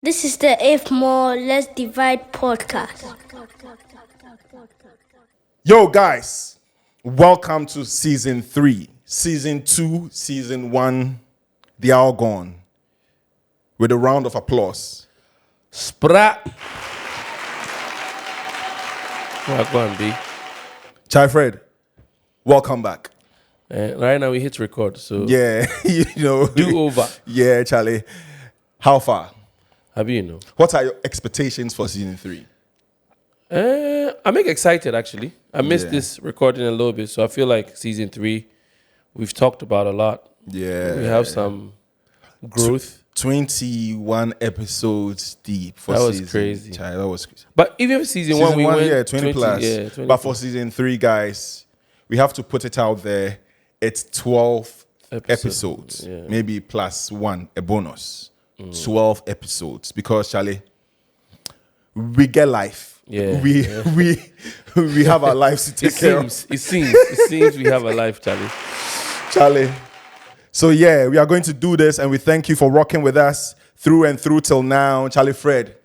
This is the If More Let's Divide podcast. Yo, guys, welcome to season 3. Season 2, season 1, they are all gone. With a round of applause. Sprat. Well, go on, B. Chai Fred, welcome back. Right now we hit record, so Yeah, do over. Yeah, Charlie. How far? Have you know? What are your expectations for season 3? I'm excited actually. I missed Yeah. this recording a little bit, so I feel like season 3, we've talked about a lot. Yeah. We have some growth. 21 episodes deep for That was season. crazy. Chai, that was crazy. But even for season 1, we went 20 plus. Yeah, 20 but for season 3, guys, we have to put it out there. It's 12 episodes. Yeah. Maybe plus 1, a bonus. 12 episodes. Because, Charlie, we get life. Yeah, We have our lives to take care of. It seems we have a life, Charlie. So, yeah, we are going to do this, and we thank you for rocking with us through and through till now. Charlie Fred,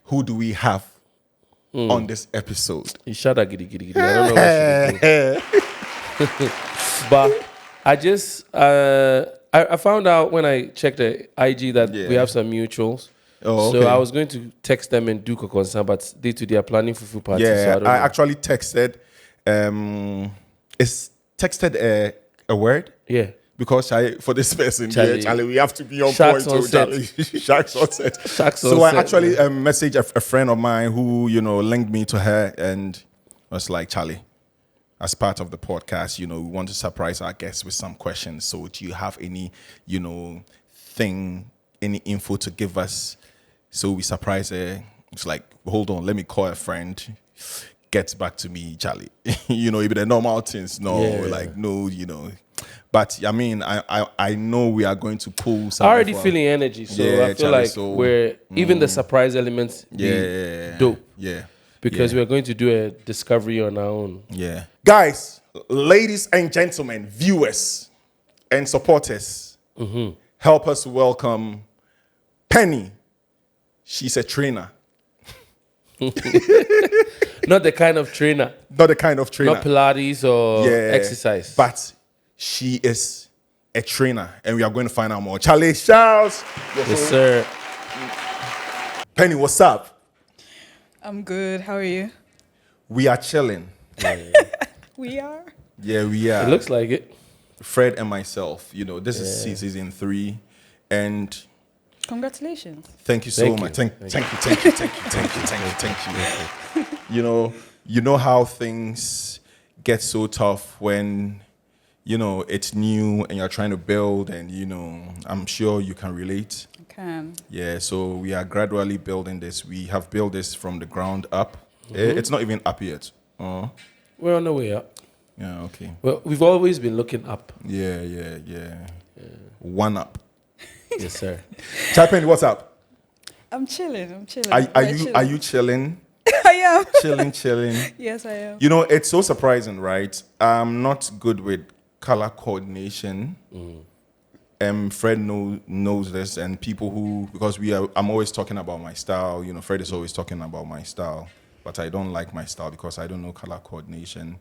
who do we have on this episode? You shut up, giddy, giddy, giddy. I don't know what she But I just, I found out when I checked the IG that we have some mutuals. Oh, So okay. I was going to text them and do concern, but they are planning fufu party. Yeah, so I don't I know. actually texted. Is texted a word? Yeah. Because for this person, Charlie. Charlie, we have to be on Sharks point. on set. Charlie. Sharks on set. Sharks So on I set, actually messaged a friend of mine who, linked me to her, and was like, Charlie, as part of the podcast, we want to surprise our guests with some questions. So do you have any, any info to give us? So we surprise her. It's like, hold on, let me call a friend. Gets back to me, Charlie. Even the normal things. No, Yeah. no. But I mean, I know we are going to pull some. I'm already feeling energy, so Yeah, I feel Charlie, like so, we're even the surprise elements Yeah. dope Yeah. because yeah. we're going to do a discovery on our own. Yeah. Guys, ladies and gentlemen, viewers and supporters, help us welcome Penny. She's a trainer. Not the kind of trainer, Not the kind of trainer. not Pilates or Yeah, exercise. But she is a trainer, and we are going to find out more. Charlie, shouts. Yes, sir. Penny, what's up? I'm good. How are you? We are chilling. We are. Yeah, we are. It looks like it. Fred and myself, this is season 3, and Congratulations. thank you so Thank much. you. Thank you. You know how things get so tough when, it's new and you're trying to build, and, I'm sure you can relate. I can. Yeah, so we are gradually building this. We have built this from the ground up. It's not even up yet. We're on the way up. Yeah, okay. Well, we've always been looking up. Yeah. One up. Yes, sir. Chapin, what's up? I'm chilling. Are Very you chilling. are you chilling? I am. chilling. Yes, I am. It's so surprising, right? I'm not good with color coordination. Fred knows this, and people because I'm always talking about my style. Fred is always talking about my style, but I don't like my style because I don't know color coordination.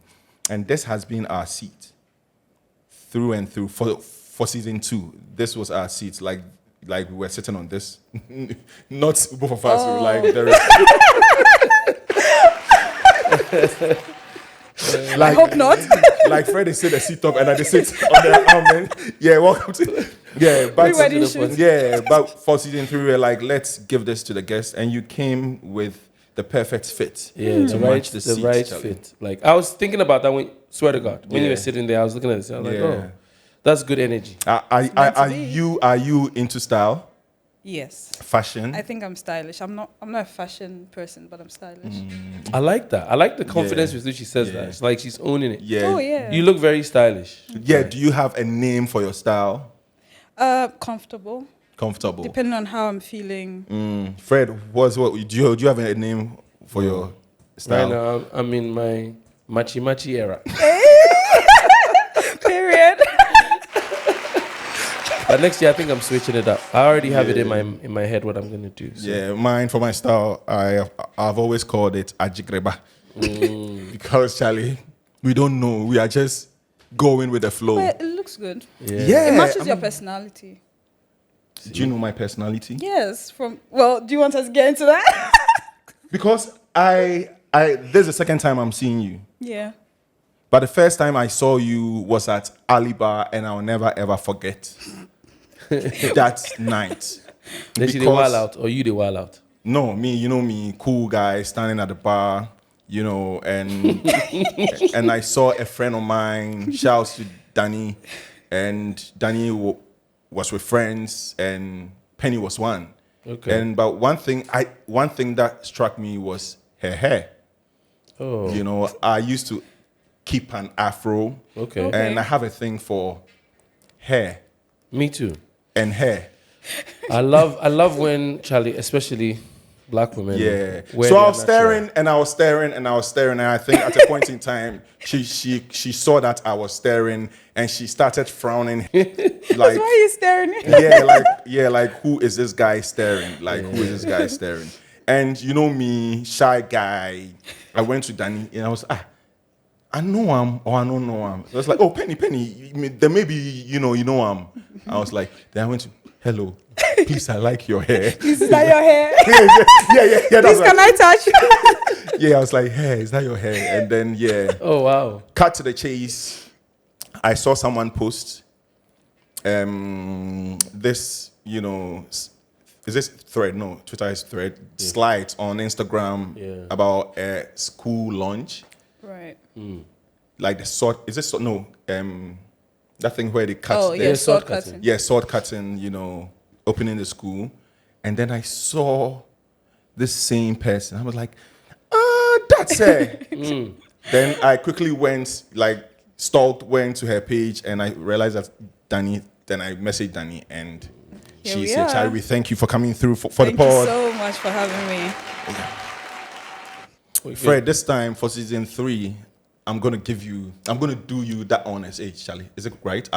And this has been our seat through and through for season 2. This was our seat, like we were sitting on this, not both of us. Like there is. I hope not. Like Fred is sit a seat up and I just sit on the arm. And, yeah, welcome to. Yeah, but Pre-wedding shoot. yeah, but for season 3, we were like, let's give this to the guest, and you came with the perfect fit. Yeah, to the match right, seat, right Charlie. fit. Like I was thinking about that swear to God, when you Yeah. were sitting there, I was looking at this. I was like, Yeah. oh, that's good energy. Are you into style, Yes. fashion? I think I'm stylish. I'm not a fashion person, but I'm stylish. I like that. I like the confidence Yeah. with which she says Yeah. that. It's like she's owning it. Yeah. Oh yeah. You look very stylish. Yeah. Do you have a name for your style? Comfortable. Comfortable. Depending on how I'm feeling. Fred, do you have a name for your style? Right now, I'm in my machi era. Period. But next year, I think I'm switching it up. I already have it in my head what I'm gonna do. So. Yeah, mine for my style, I've always called it ajigreba. Because Charlie, we don't know. We are just going with the flow. But it looks good. Yeah. It matches your personality. Do you know my personality? Yes. Do you want us to get into that? Because this is the second time I'm seeing you. Yeah. But the first time I saw you was at Alibar, and I'll never ever forget that night. Did she the wild out or you the wild out? No, me, you know me, cool guy standing at the bar, you know, and and I saw a friend of mine, shouts to Danny, and Danny was with friends, and Penny was one. Okay. But one thing that struck me was her hair. Oh. You know, I used to keep an afro. Okay. And I have a thing for hair. Me too. And hair. I love when Charlie, especially black women. Yeah. wear So I their was staring and I was staring and I was staring, and I think at a point in time she saw that I was staring and she started frowning. That's why you're staring. Like who is this guy staring? Like who is this guy staring? And you know me, shy guy. I went to Danny and I was I know him or I don't know him. So I was like, oh, Penny, then maybe you know him. I was like, then I went to, hello, please, I like your hair. Is that your hair? yeah. Please, can I touch? Yeah, I was like, hey, is that your hair? And then, yeah. Oh, wow. Cut to the chase. I saw someone post this, you know, is this thread? No, Twitter is thread. Yeah. Slides on Instagram about a school lunch. Right. Like the sword, is this sword? No, that thing where they cut. Oh, yeah, sword cutting. Yeah, sword cutting, you know, opening the school. And then I saw this same person. I was like, that's her. Then I quickly went to her page and I realized that Danny, then I messaged Danny and she said, Charlie, we thank you for coming through for the pod. Thank you so much for having me. Fred, this time for season 3, I'm gonna do you that honors. Hey, Charlie, is it right?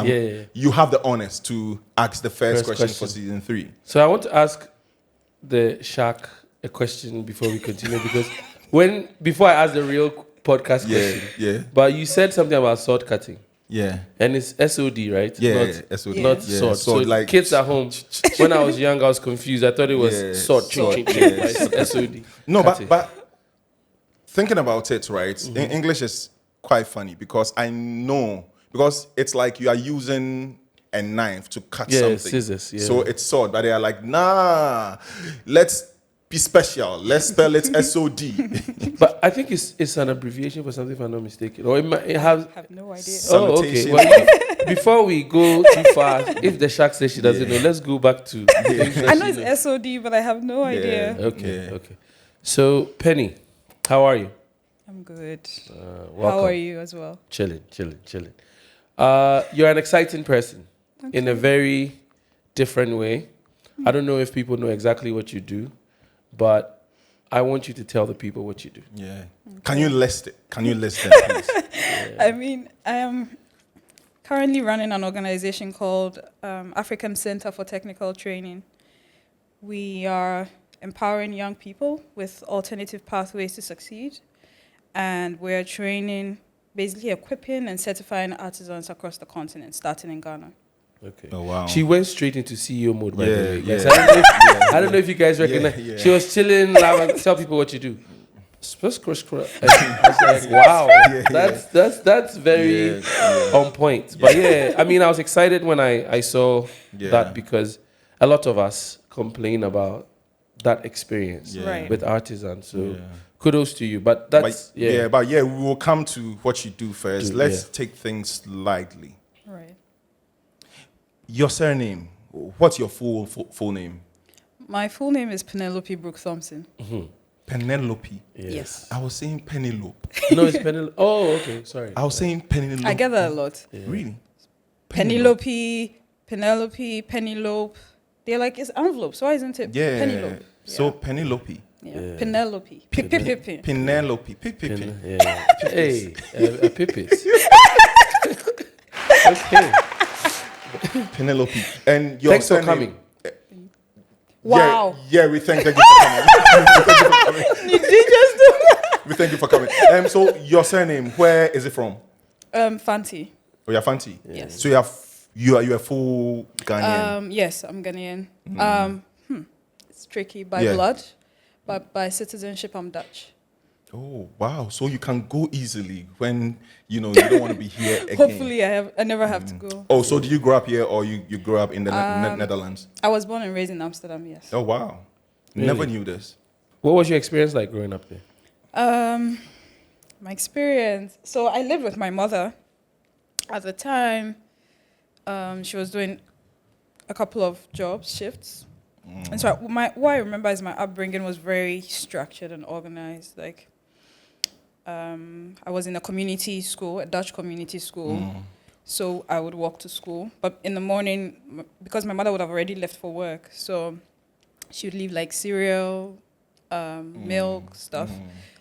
You have the honors to ask the first question for season 3. So I want to ask the shark a question before we continue, because before I ask the real podcast question, but you said something about sword cutting. Yeah. And it's SOD, right? Yeah, SOD. Not sword. So like kids at home, when I was young, I was confused. I thought it was sword. SOD. No, but thinking about it, right? In English is quite funny because it's like you are using a knife to cut something. Scissors. Yeah. So it's sword, but they are like, nah, let's be special. Let's spell it SOD. But I think it's an abbreviation for something, if I'm not mistaken. Or it has. I have no idea. Oh, okay. Well, before we go too far, if the shark says she doesn't know, let's go back to. I know it's SOD, but I have no idea. Okay. So, Penny, how are you? I'm good. Welcome. How are you as well? Chilling. You're an exciting person in a very different way. I don't know if people know exactly what you do, but I want you to tell the people what you do. Yeah. Okay. Can you list it, please? I mean, I am currently running an organization called African Center for Technical Training. We are empowering young people with alternative pathways to succeed. And we're training, basically equipping and certifying artisans across the continent, starting in Ghana. Okay. Oh, wow. She went straight into CEO mode, by the way. Guys. I don't know if you guys recognize. Yeah. She was chilling, tell people what you do. I was like, wow, that's very on point. But I mean, I was excited when I saw that, because a lot of us complain about that experience with artisans. So kudos to you. But that's we will come to what you do first. Let's take things lightly. Right. Your surname. What's your full name? My full name is Penelope Brooke Thompson. Mm-hmm. Penelope. Yes. I was saying Penelope. No, it's Penelope. Oh, okay. Sorry. I was saying Penelope. I get that a lot. Yeah. Really? Penelope. They're like, it's envelope. So why isn't it Penelope? So Penelope. Yeah. Penelope. Penelope. Hey, Pipis. Okay. Penelope. And your Thanks for surname, coming. Wow. Yeah, we thank you for coming. You did just do that. We thank you for coming. So your surname, where is it from? Fanti. Oh, you're Fanti. Yes. So you are full Ghanaian. Yes, I'm Ghanaian. It's tricky by Yeah. blood, but by citizenship, I'm Dutch. Oh wow! So you can go easily when you don't want to be here again. Hopefully, I never have to go. Oh, so did you grow up here or you grew up in the Netherlands? I was born and raised in Amsterdam. Yes. Oh wow! Really? Never knew this. What was your experience like growing up there? My experience. So I lived with my mother. At the time, she was doing a couple of shifts. And so what I remember is my upbringing was very structured and organized. Like, I was in a community school, a Dutch community school. So I would walk to school. But in the morning, because my mother would have already left for work, so she would leave like cereal, milk, stuff.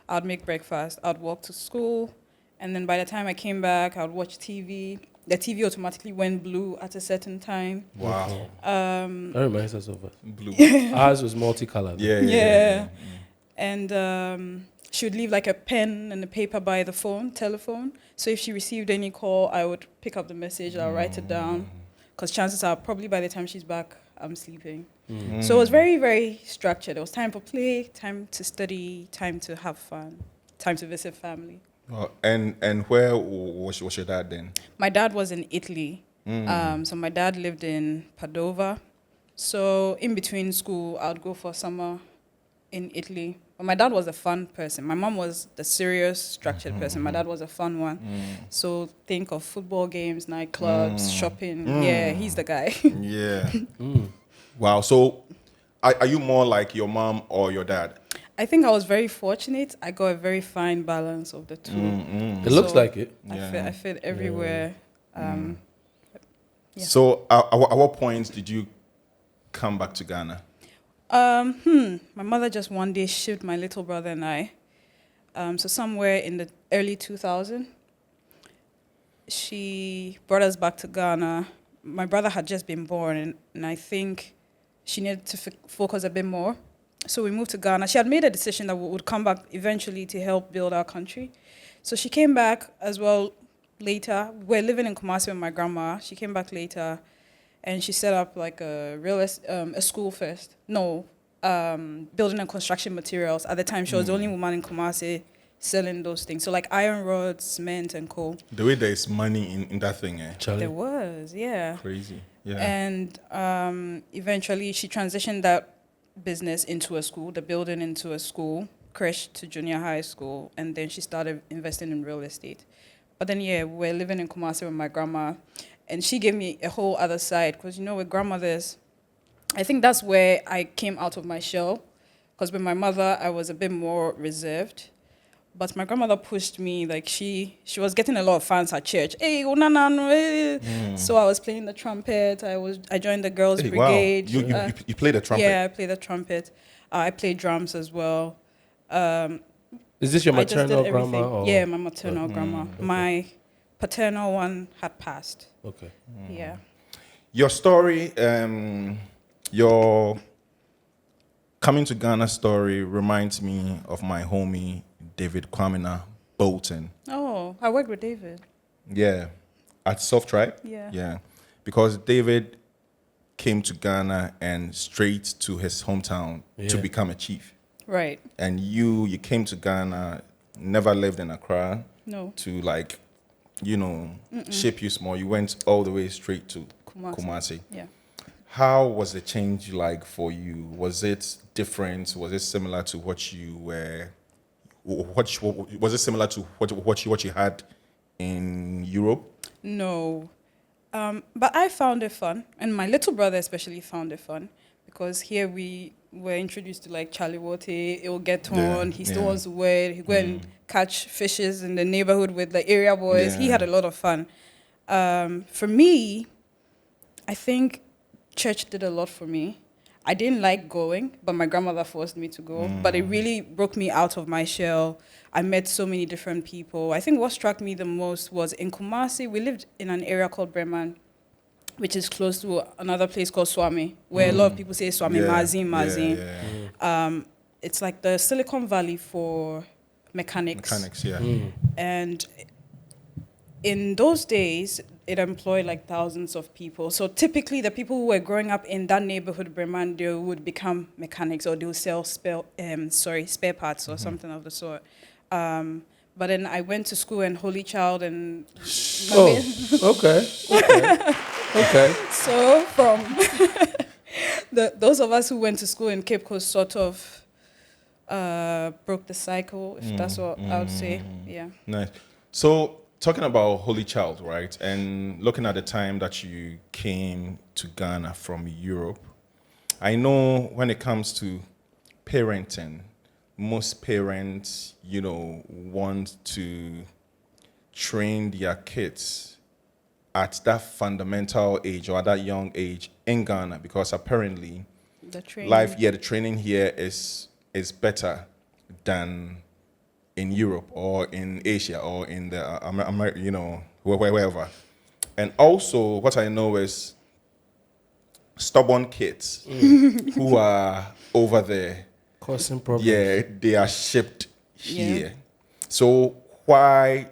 I'd make breakfast. I'd walk to school. And then by the time I came back, I would watch TV. The TV automatically went blue at a certain time. Wow. That reminds us of us. Blue. Ours was multicolored. Yeah. And she would leave like a pen and a paper by the telephone. So if she received any call, I would pick up the message, I'll write it down. Because chances are probably by the time she's back, I'm sleeping. So it was very, very structured. There was time for play, time to study, time to have fun, time to visit family. And where was your dad then? My dad was in Italy. So my dad lived in Padova. So in between school, I'd go for summer in Italy. But my dad was a fun person. My mom was the serious, structured person. My dad was a fun one. So think of football games, nightclubs, shopping. Yeah, he's the guy. Yeah. Wow. So are you more like your mom or your dad? I think I was very fortunate. I got a very fine balance of the two. It looks like it. I fit everywhere. Yeah. So at what point did you come back to Ghana? My mother just one day shipped my little brother and I. So somewhere in the early 2000s, she brought us back to Ghana. My brother had just been born, and I think she needed to focus a bit more. So we moved to Ghana. She had made a decision that we would come back eventually to help build our country. So she came back as well later. We're living in Kumasi with my grandma. She came back later, and she set up like a school first. No, building and construction materials. At the time, she was the only woman in Kumasi selling those things. So like iron rods, cement, and coal. The way there is money in that thing, eh? Charlie. There was, yeah. Crazy. Yeah. And eventually she transitioned that business into a school, the building into a school, creche to junior high school, and then she started investing in real estate. But then, we're living in Kumasi with my grandma, and she gave me a whole other side, because, with grandmothers, I think that's where I came out of my shell, because with my mother, I was a bit more reserved. But my grandmother pushed me, like she was getting a lot of fans at church. Hey, So I was playing the trumpet. I joined the girls' brigade. Wow. You played the trumpet? Yeah, I played the trumpet. I played drums as well. Is this your I just did maternal everything. grandma? Or? Yeah, my maternal grandma. Okay. My paternal one had passed. Okay. Yeah. Your story, your coming to Ghana story reminds me of my homie, David Kwamina Bolton. Oh, I worked with David. Yeah. At s03? Yeah. Yeah. Because David came to Ghana and straight to his hometown to become a chief. Right. And you came to Ghana, never lived in Accra. No. To shape you small. You went all the way straight to Kumasi. Yeah. How was the change like for you? Was it different? Was it similar to what you were? Was it similar to what you had in Europe? No. But I found it fun, and my little brother especially found it fun, because here we were introduced to like Charlie Wote, it will get torn, he still wants to wear, he go and catch fishes in the neighborhood with the area boys. He had a lot of fun. For me, I think church did a lot for me. I didn't like going, but my grandmother forced me to go. But it really broke me out of my shell. I met so many different people. I think what struck me the most was in Kumasi, we lived in an area called Bremen. which is close to another place called Swami, where a lot of people say Swami, Mazin. It's like the Silicon Valley for mechanics. And in those days, it employed like thousands of people. So typically, the people who were growing up in that neighborhood, Bremen, they would become mechanics, or they would sell spare parts or something of the sort. But then I went to school in Holy Child and... Okay. So from those of us who went to school in Cape Coast sort of broke the cycle, if that's what I would say. Yeah. Nice. So talking about Holy Child, right? And looking at the time that you came to Ghana from Europe, I know when it comes to parenting, most parents, want to train their kids at that fundamental age or at that young age in Ghana, because apparently the training here is better than in Europe or in Asia or in the wherever. And also what I know is stubborn kids who are over there causing problems. Yeah, they are shipped here. Yeah. So why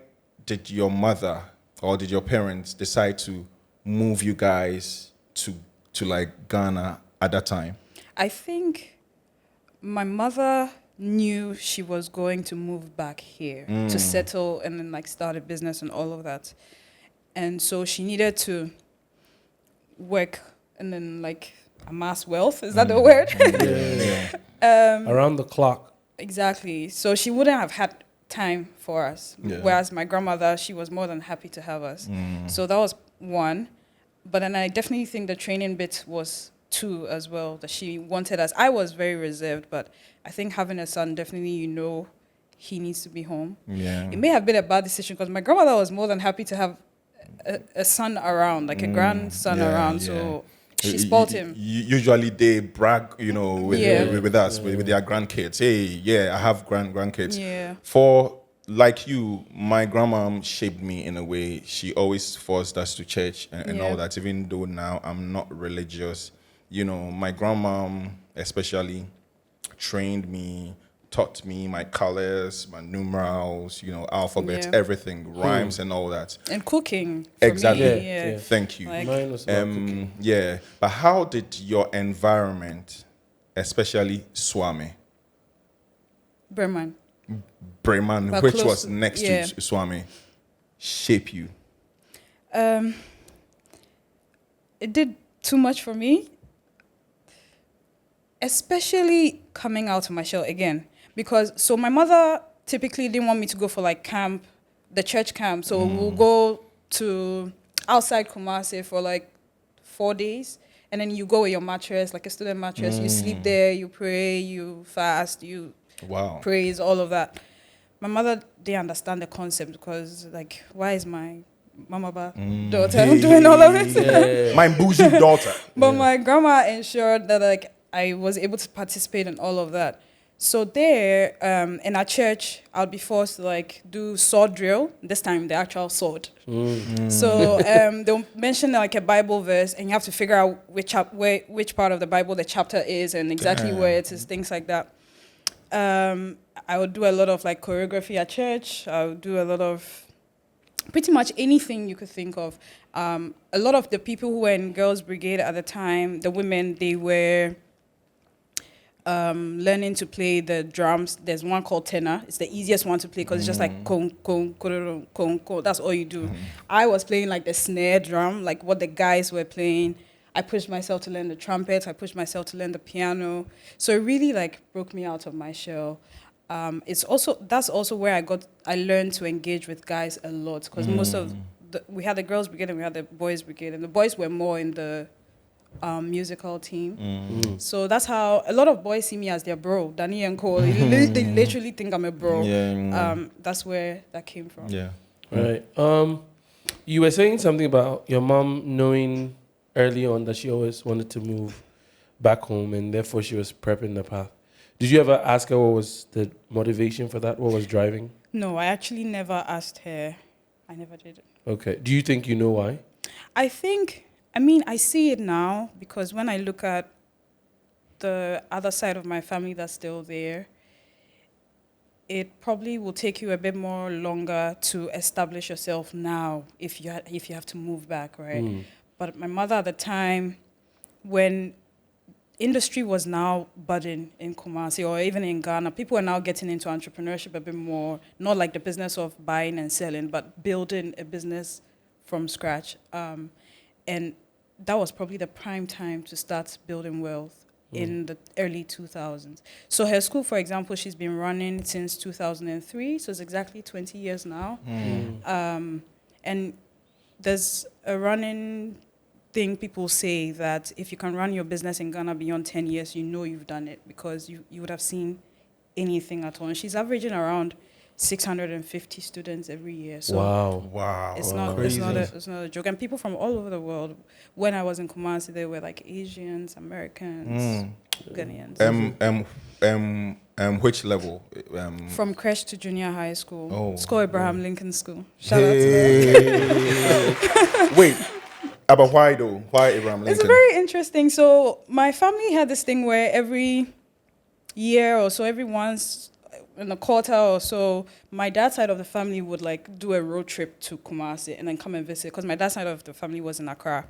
did your mother or did your parents decide to move you guys to like Ghana at that time? I think my mother knew she was going to move back here to settle and then like start a business and all of that. And so she needed to work and then like amass wealth. Is that the word? Around the clock. Exactly. So she wouldn't have had time for us. Yeah. Whereas my grandmother, she was more than happy to have us. So that was one. But then I definitely think the training bit was two as well, that she wanted us. I was very reserved, but I think having a son, definitely he needs to be home. Yeah. It may have been a bad decision because my grandmother was more than happy to have a son around, like a grandson around. So she spoiled him. Usually they brag, with us, with their grandkids. Hey, I have grandkids. Yeah. For like you, my grandma shaped me in a way. She always forced us to church and all that. Even though now I'm not religious, my grandma especially trained me, taught me my colors, my numerals, alphabets, everything, rhymes and all that. And cooking. Exactly. Me, Thank you. Mine was about cooking. Yeah. But how did your environment, especially Swami, Bremen, but which was next to Swami, shape you? It did too much for me. Especially coming out of my shell again. Because, my mother typically didn't want me to go for like camp, the church camp. So we'll go to outside Kumasi for like 4 days. And then you go with your mattress, like a student mattress. You sleep there, you pray, you fast, you praise, all of that. My mother didn't understand the concept because like, why is my mama daughter doing all of this? Yeah. My bougie daughter. But my grandma ensured that like, I was able to participate in all of that. So there, in our church, I'll be forced to like do sword drill. This time, the actual sword. So they'll mention like a Bible verse, and you have to figure out which part of the Bible the chapter is, and exactly where it is, things like that. I would do a lot of like choreography at church. I would do a lot of pretty much anything you could think of. A lot of the people who were in Girls Brigade at the time, the women, they were learning to play the drums. There's one called tenor. It's the easiest one to play because it's just like kong, kong, kong, kong, kong. That's all you do. I was playing like the snare drum, like what the guys were playing. I pushed myself to learn the trumpet. I pushed myself to learn the piano. So it really like broke me out of my shell. That's also where I learned to engage with guys a lot because most of we had the Girls Brigade and we had the Boys Brigade, and the boys were more in the musical team. So that's how a lot of boys see me as their bro, Danny and Cole. They literally think I'm a bro. That's where that came from. Yeah. Right. You were saying something about your mom knowing early on that she always wanted to move back home and therefore she was prepping the path. Did you ever ask her what was the motivation for that? What was driving? No, I actually never asked her. I never did it. Okay. Do you think you know why? I mean, I see it now because when I look at the other side of my family that's still there, it probably will take you a bit more longer to establish yourself now if you have to move back, right? But my mother at the time, when industry was now budding in Kumasi or even in Ghana, people are now getting into entrepreneurship a bit more, not like the business of buying and selling, but building a business from scratch. And that was probably the prime time to start building wealth in the early 2000s. So her school, for example, she's been running since 2003, so it's exactly 20 years now. And there's a running thing people say that if you can run your business in Ghana beyond 10 years, you know you've done it because you would have seen anything at all. And she's averaging around 650 students every year. So wow. It's not a joke. And people from all over the world. When I was in Kumasi, they were like Asians, Americans, Ghanaians. Which level? From creche to junior high school. Oh, it's called Abraham Lincoln School. Shout out to them. Wait, but why though? Why Abraham Lincoln? It's very interesting. So my family had this thing where every year or so, every once in a quarter or so, my dad's side of the family would like do a road trip to Kumasi and then come and visit because my dad's side of the family was in Accra.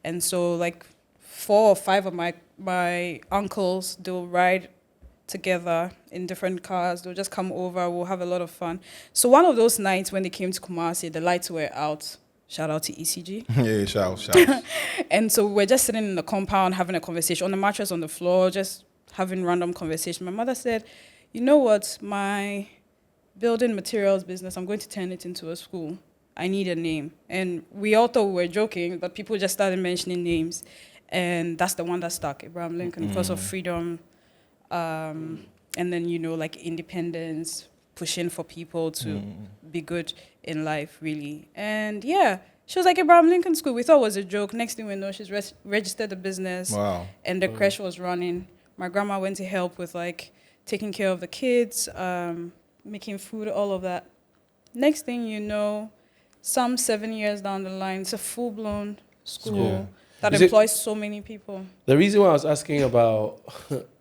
And so like 4 or 5 of my uncles, they'll ride together in different cars. They'll just come over. We'll have a lot of fun. So one of those nights when they came to Kumasi, the lights were out. Shout out to ECG. Yeah, shout. And so we're just sitting in the compound having a conversation on the mattress on the floor, just having random conversation. My mother said, you know what, my building materials business, I'm going to turn it into a school. I need a name. And we all thought we were joking, but people just started mentioning names. And that's the one that stuck, Abraham Lincoln, because of freedom. And then, you know, like independence, pushing for people to be good in life, really. And yeah, she was like, Abraham Lincoln School. We thought it was a joke. Next thing we know, she's registered the business. Wow. And the creche was running. My grandma went to help with like taking care of the kids, making food, all of that. Next thing you know, some 7 years down the line, it's a full-blown school that employs so many people. The reason why I was asking about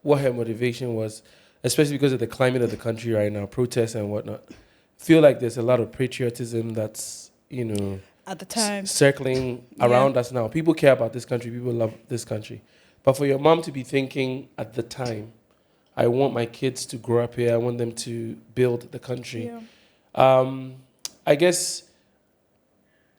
what her motivation was, especially because of the climate of the country right now, protests and whatnot, I feel like there's a lot of patriotism that's, you know, at the time circling around us now. People care about this country. People love this country. But for your mom to be thinking at the time, I want my kids to grow up here. I want them to build the country. Yeah. I guess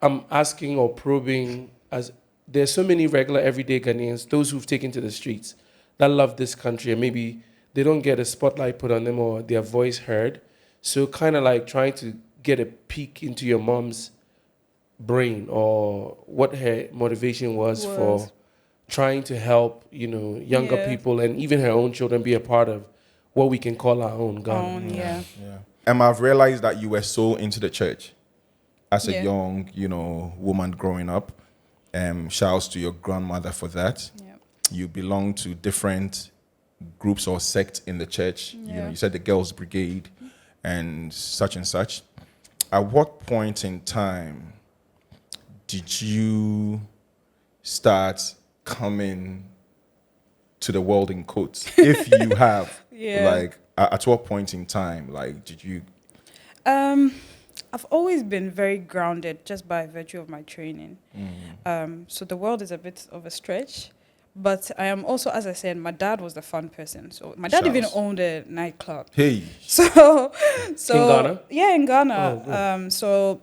I'm asking or probing, as there's so many regular everyday Ghanaians, those who've taken to the streets, that love this country, and maybe they don't get a spotlight put on them or their voice heard. So kind of like trying to get a peek into your mom's brain or what her motivation was for trying to help, you know, younger people and even her own children be a part of what we can call our own Ghana. I've realized that you were so into the church as a young, you know, woman growing up. Shouts to your grandmother for that. You belong to different groups or sects in the church. You know, you said the Girls Brigade and such. At what point in time did you start coming to the world in quotes? If you have, like, at what point in time, like, did you? I've always been very grounded just by virtue of my training. So the world is a bit of a stretch. But I am also, as I said, my dad was the fun person. So my dad even owned a nightclub. Hey. So in Ghana? Yeah, in Ghana. So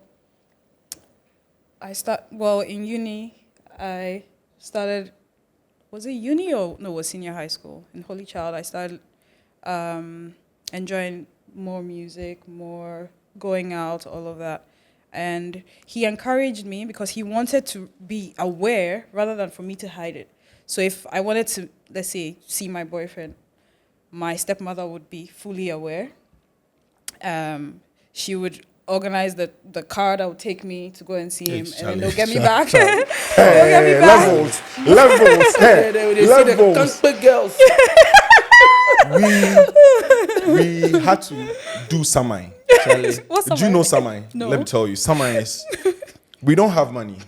in uni, I started, was it uni or no, it was senior high school. In Holy Child, I started enjoying more music, more going out, all of that. And he encouraged me because he wanted to be aware rather than for me to hide it. So if I wanted to, let's say, see my boyfriend, my stepmother would be fully aware. She would organize the car that would take me to go and see him, and then they'll get me back. They'll get me back. Levels. Levels. Girls. We had to do Samai. What's Do you know Samai? No. Let me tell you. Samai is, we don't have money,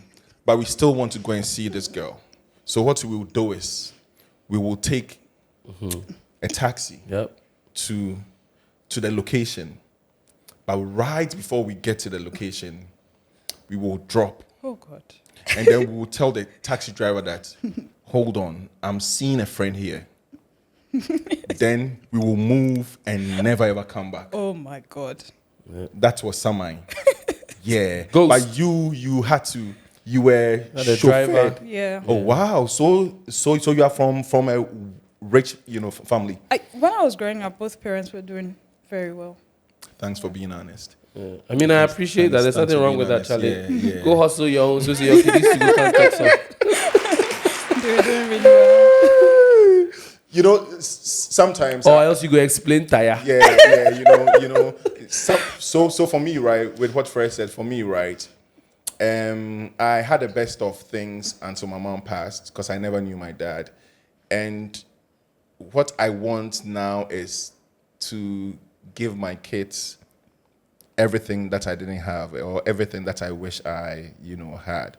but we still want to go and see this girl. So what we will do is we will take a taxi to the location. But right before we get to the location, we will drop. Oh, God. And then we will tell the taxi driver that, hold on, I'm seeing a friend here. Then we will move and never ever come back. Oh, my God. That was Samai. Yeah. Ghost. But you had to, you were the chauffeured. driver. Yeah. Oh, wow. So you are from a rich, family. When I was growing up, both parents were doing very well. Thanks for being honest. Yeah. I mean, I appreciate that. There's Thanks nothing for wrong being with that, honest. Charlie. Yeah. Go hustle your own. So your kids to go contact some. They were doing really well. Sometimes. Or else you go explain tire. Yeah. So for me, right, with what Fred said, for me, right, I had the best of things until my mom passed because I never knew my dad. And what I want now is to give my kids everything that I didn't have or everything that I wish I, had,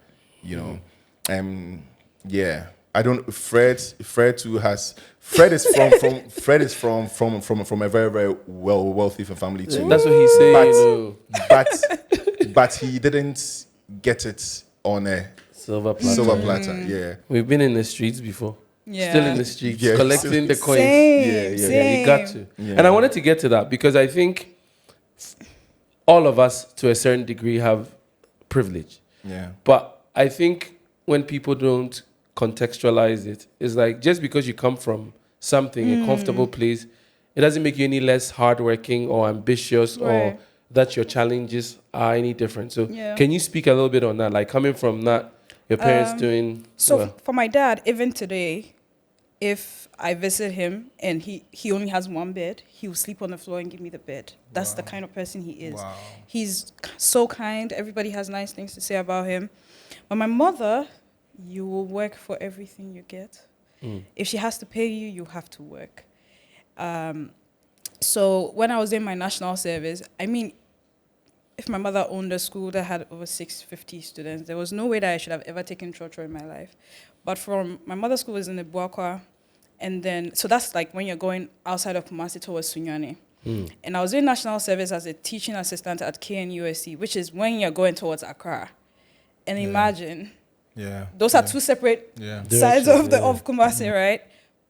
yeah. I don't. Fred too has. Fred is from a very very wealthy family too. That's what he's saying. But he didn't get it on a Silver platter. Yeah. We've been in the streets before. Yeah. Still in the streets, Yeah. collecting the coins. Same. Yeah, you got to. Yeah. And I wanted to get to that because I think all of us, to a certain degree, have privilege. Yeah. But I think when people don't contextualize it, it's like just because you come from something, a comfortable place, it doesn't make you any less hardworking or ambitious or that your challenges are any different. So can you speak a little bit on that? Like coming from that, your parents doing... So well. for my dad, even today, if I visit him and he only has one bed, he will sleep on the floor and give me the bed. That's the kind of person he is. Wow. He's so kind. Everybody has nice things to say about him. But my mother, you will work for everything you get. If she has to pay you, you have to work. So when I was in my national service, I mean, if my mother owned a school that had over 650 students, there was no way that I should have ever taken Chocho in my life. But from my mother's school was in the Buakwa, and then, so that's like when you're going outside of Kumasi towards Sunyani. And I was in national service as a teaching assistant at KNUSC, which is when you're going towards Accra. And imagine, those are two separate sides of Kumasi, right?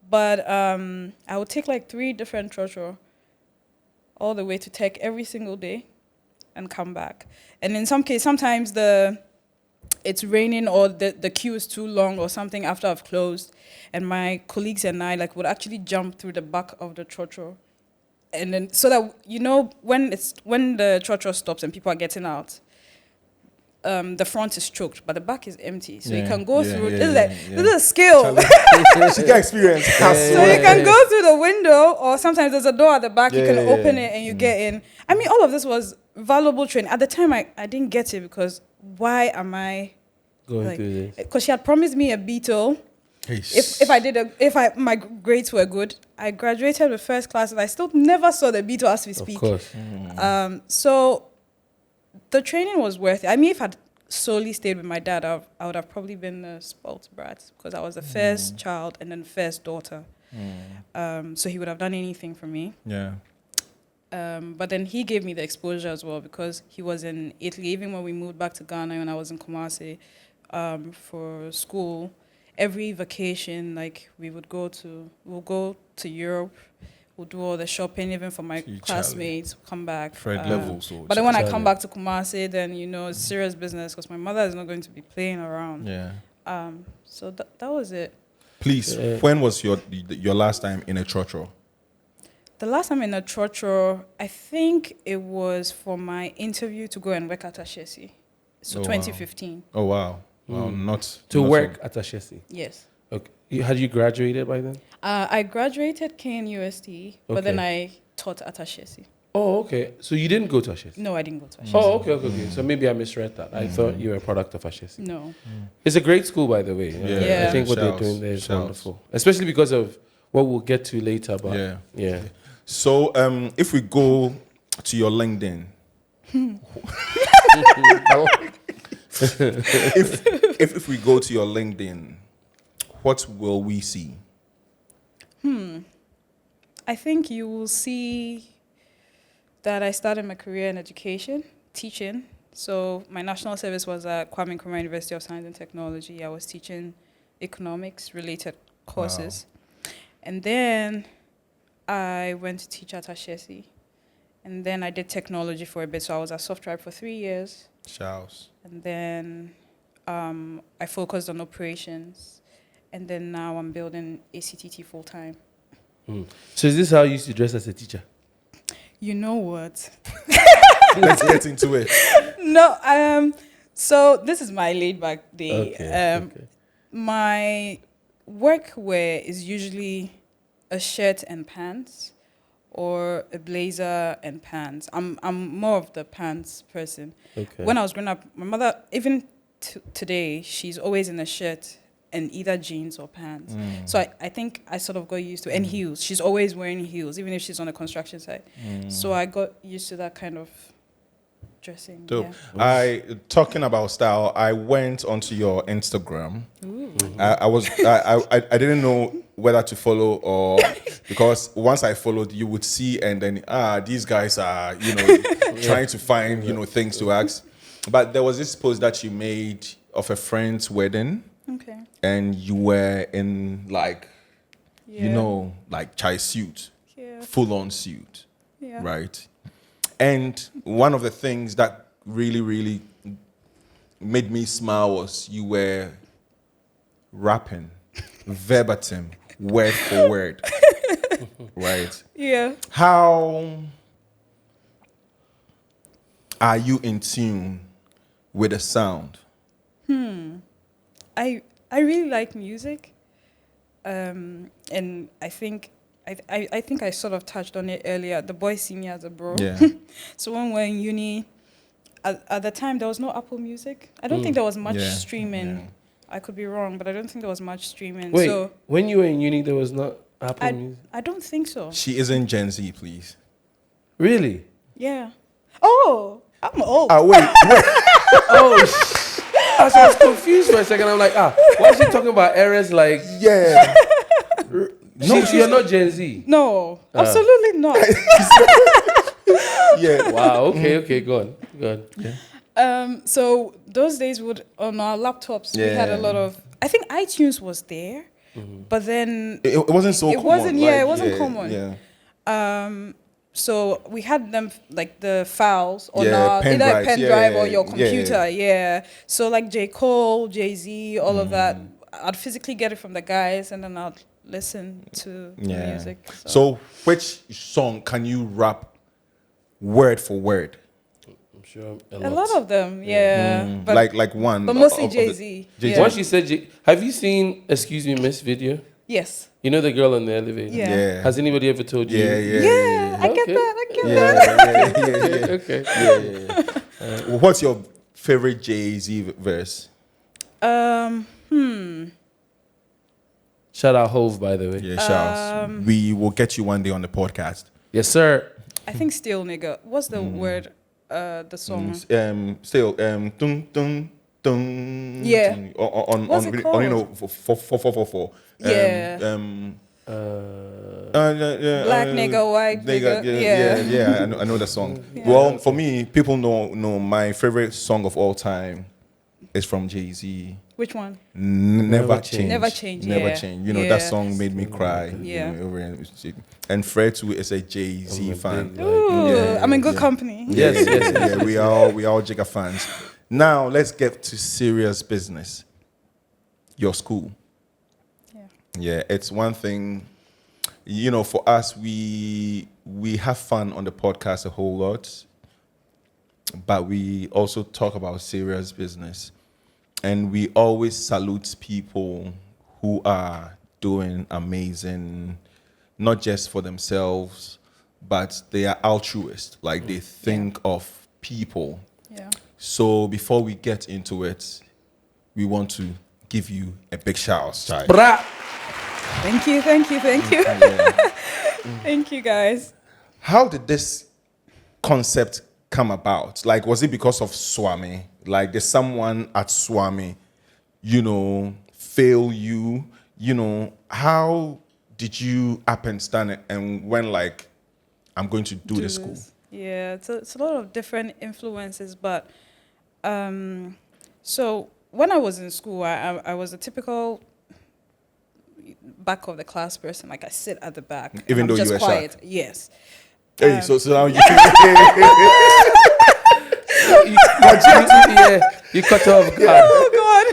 But I would take like 3 different Chocho all the way to Tech every single day and come back. And in some cases, sometimes it's raining or the queue is too long or something after I've closed. And my colleagues and I would actually jump through the back of the Chocho. And then, so that, when the Chocho stops and people are getting out, the front is choked, but the back is empty. So you can go through. This is a skill. She got experience. So you can go through the window, or sometimes there's a door at the back. You can open it and you get in. I mean, all of this was valuable training. At the time, I didn't get it because why am I going through this? Because she had promised me a beetle. If my grades were good. I graduated with first class, and I still never saw the beetle as we speak. Of course. So the training was worth it. I mean, if I'd solely stayed with my dad, I would have probably been a spoiled brat because I was the first child and then the first daughter. So he would have done anything for me. Yeah. But then he gave me the exposure as well because he was in Italy. Even when we moved back to Ghana when I was in Kumasi for school, every vacation, like we'll go to Europe. We'll do all the shopping, even for my classmates. Come back. Fred level. So but then when I come back to Kumasi, then it's serious business because my mother is not going to be playing around. Yeah. So that was it. Please, when was your last time in a Chocho? The last time in a Chocho, I think it was for my interview to go and work at Ashesi. So 2015. Oh wow. Well, not work at Ashesi. Yes. Okay. Had you graduated by then? I graduated KNUST, but then I taught at Ashesi. Oh, okay. So you didn't go to Ashesi? No, I didn't go to Ashesi. Oh, okay. So maybe I misread that. I thought you were a product of Ashesi. No. It's a great school, by the way. Yeah. I think what they're doing there is wonderful. Especially because of what we'll get to later. But yeah. So if we go to your LinkedIn, if we go to your LinkedIn, what will we see? I think you will see that I started my career in education, teaching. So my national service was at Kwame Nkrumah University of Science and Technology. I was teaching economics-related courses. Wow. And then I went to teach at Ashesi. And then I did technology for a bit. So I was at SoftDrive for 3 years. Shouts. And then I focused on operations. And then now I'm building ACTT full-time. So is this how you used to dress as a teacher? You know what? Let's get into it. No, so this is my laid-back day. Okay. My workwear is usually a shirt and pants or a blazer and pants. I'm more of the pants person. Okay. When I was growing up, my mother, even today, she's always in a shirt and either jeans or pants. So I think I sort of got used to it. And heels. She's always wearing heels, even if she's on a construction site. So I got used to that kind of dressing. So Yeah. talking about style, I went onto your Instagram. I didn't know whether to follow or because once I followed, you would see and then these guys are trying to find things to ask. But there was this post that you made of a friend's wedding. Okay. And you were in like chai suit, full on suit, right? And one of the things that really, really made me smile was you were rapping verbatim, word for word, right? Yeah. How are you in tune with the sound? I really like music, and I think I sort of touched on it earlier. The boys see me as a bro. Yeah. So when we're in uni, at the time there was no Apple Music. I don't think there was much streaming. Yeah. I could be wrong, but I don't think there was much streaming. Wait, so when you were in uni, there was not Apple Music? I don't think so. She isn't Gen Z, please. Really? Yeah. Oh, I'm old. Wait. Oh, I was confused for a second. I'm like, why is she talking about eras like... Yeah. You're not Gen Z. No, absolutely not. Yeah. Wow, okay, go on. Yeah. So those days on our laptops, we had a lot of, I think iTunes was there, but then It wasn't so common. It wasn't common. Yeah. So we had them like the files on Yeah, our pen either drives, pen yeah, drive yeah, or your yeah. computer. Yeah. So like J. Cole, Jay-Z, all of that, I'd physically get it from the guys and then I'd listen to the music. So which song can you rap word for word? I'm sure A lot of them, yeah. But Like one. but mostly of the- Jay-Z. Jay-Z. Yeah. Once you said, have you seen Excuse Me Miss video? Yes. You know the girl on the elevator? Yeah. Yeah. Has anybody ever told you? Yeah, I get Okay. that. I get that. Yeah. Okay. What's your favorite Jay-Z verse? Shout out Hove, by the way. Yeah, shouts. We will get you one day on the podcast. Yes, sir. I think still nigga. What's the word? The song. Still, dun dun dun. Yeah. On What's it called? 4. Yeah. Black nigga, white nigga. Yeah. I know the song. Well, for me, people know my favorite song of all time is from Jay-Z. Which one? Never change. Never change. Never Yeah. change. You know Yeah. that song made me cry. Yeah. And Fred too is a Jay-Z fan. Ooh, Yeah, I'm in good yeah. company. Yes. Yeah, we all Jigga fans. Now let's get to serious business. Your school. Yeah, it's one thing. For us, we have fun on the podcast a whole lot, but we also talk about serious business. And we always salute people who are doing amazing, not just for themselves, but they are altruist. Like they think of people. Yeah. So before we get into it, we want to give you a big shout out. Bra. Thank you. Thank you, guys. How did this concept come about? Like, was it because of Swami? Like, did someone at Swami, fail you? How did you up and stand and when, like, I'm going to do this school? Yeah, it's a lot of different influences, but so when I was in school, I was a typical back of the class person. Like, I sit at the back, even though just you were quiet. shy. Yes. Hey, so now you you cut off guard. Oh God.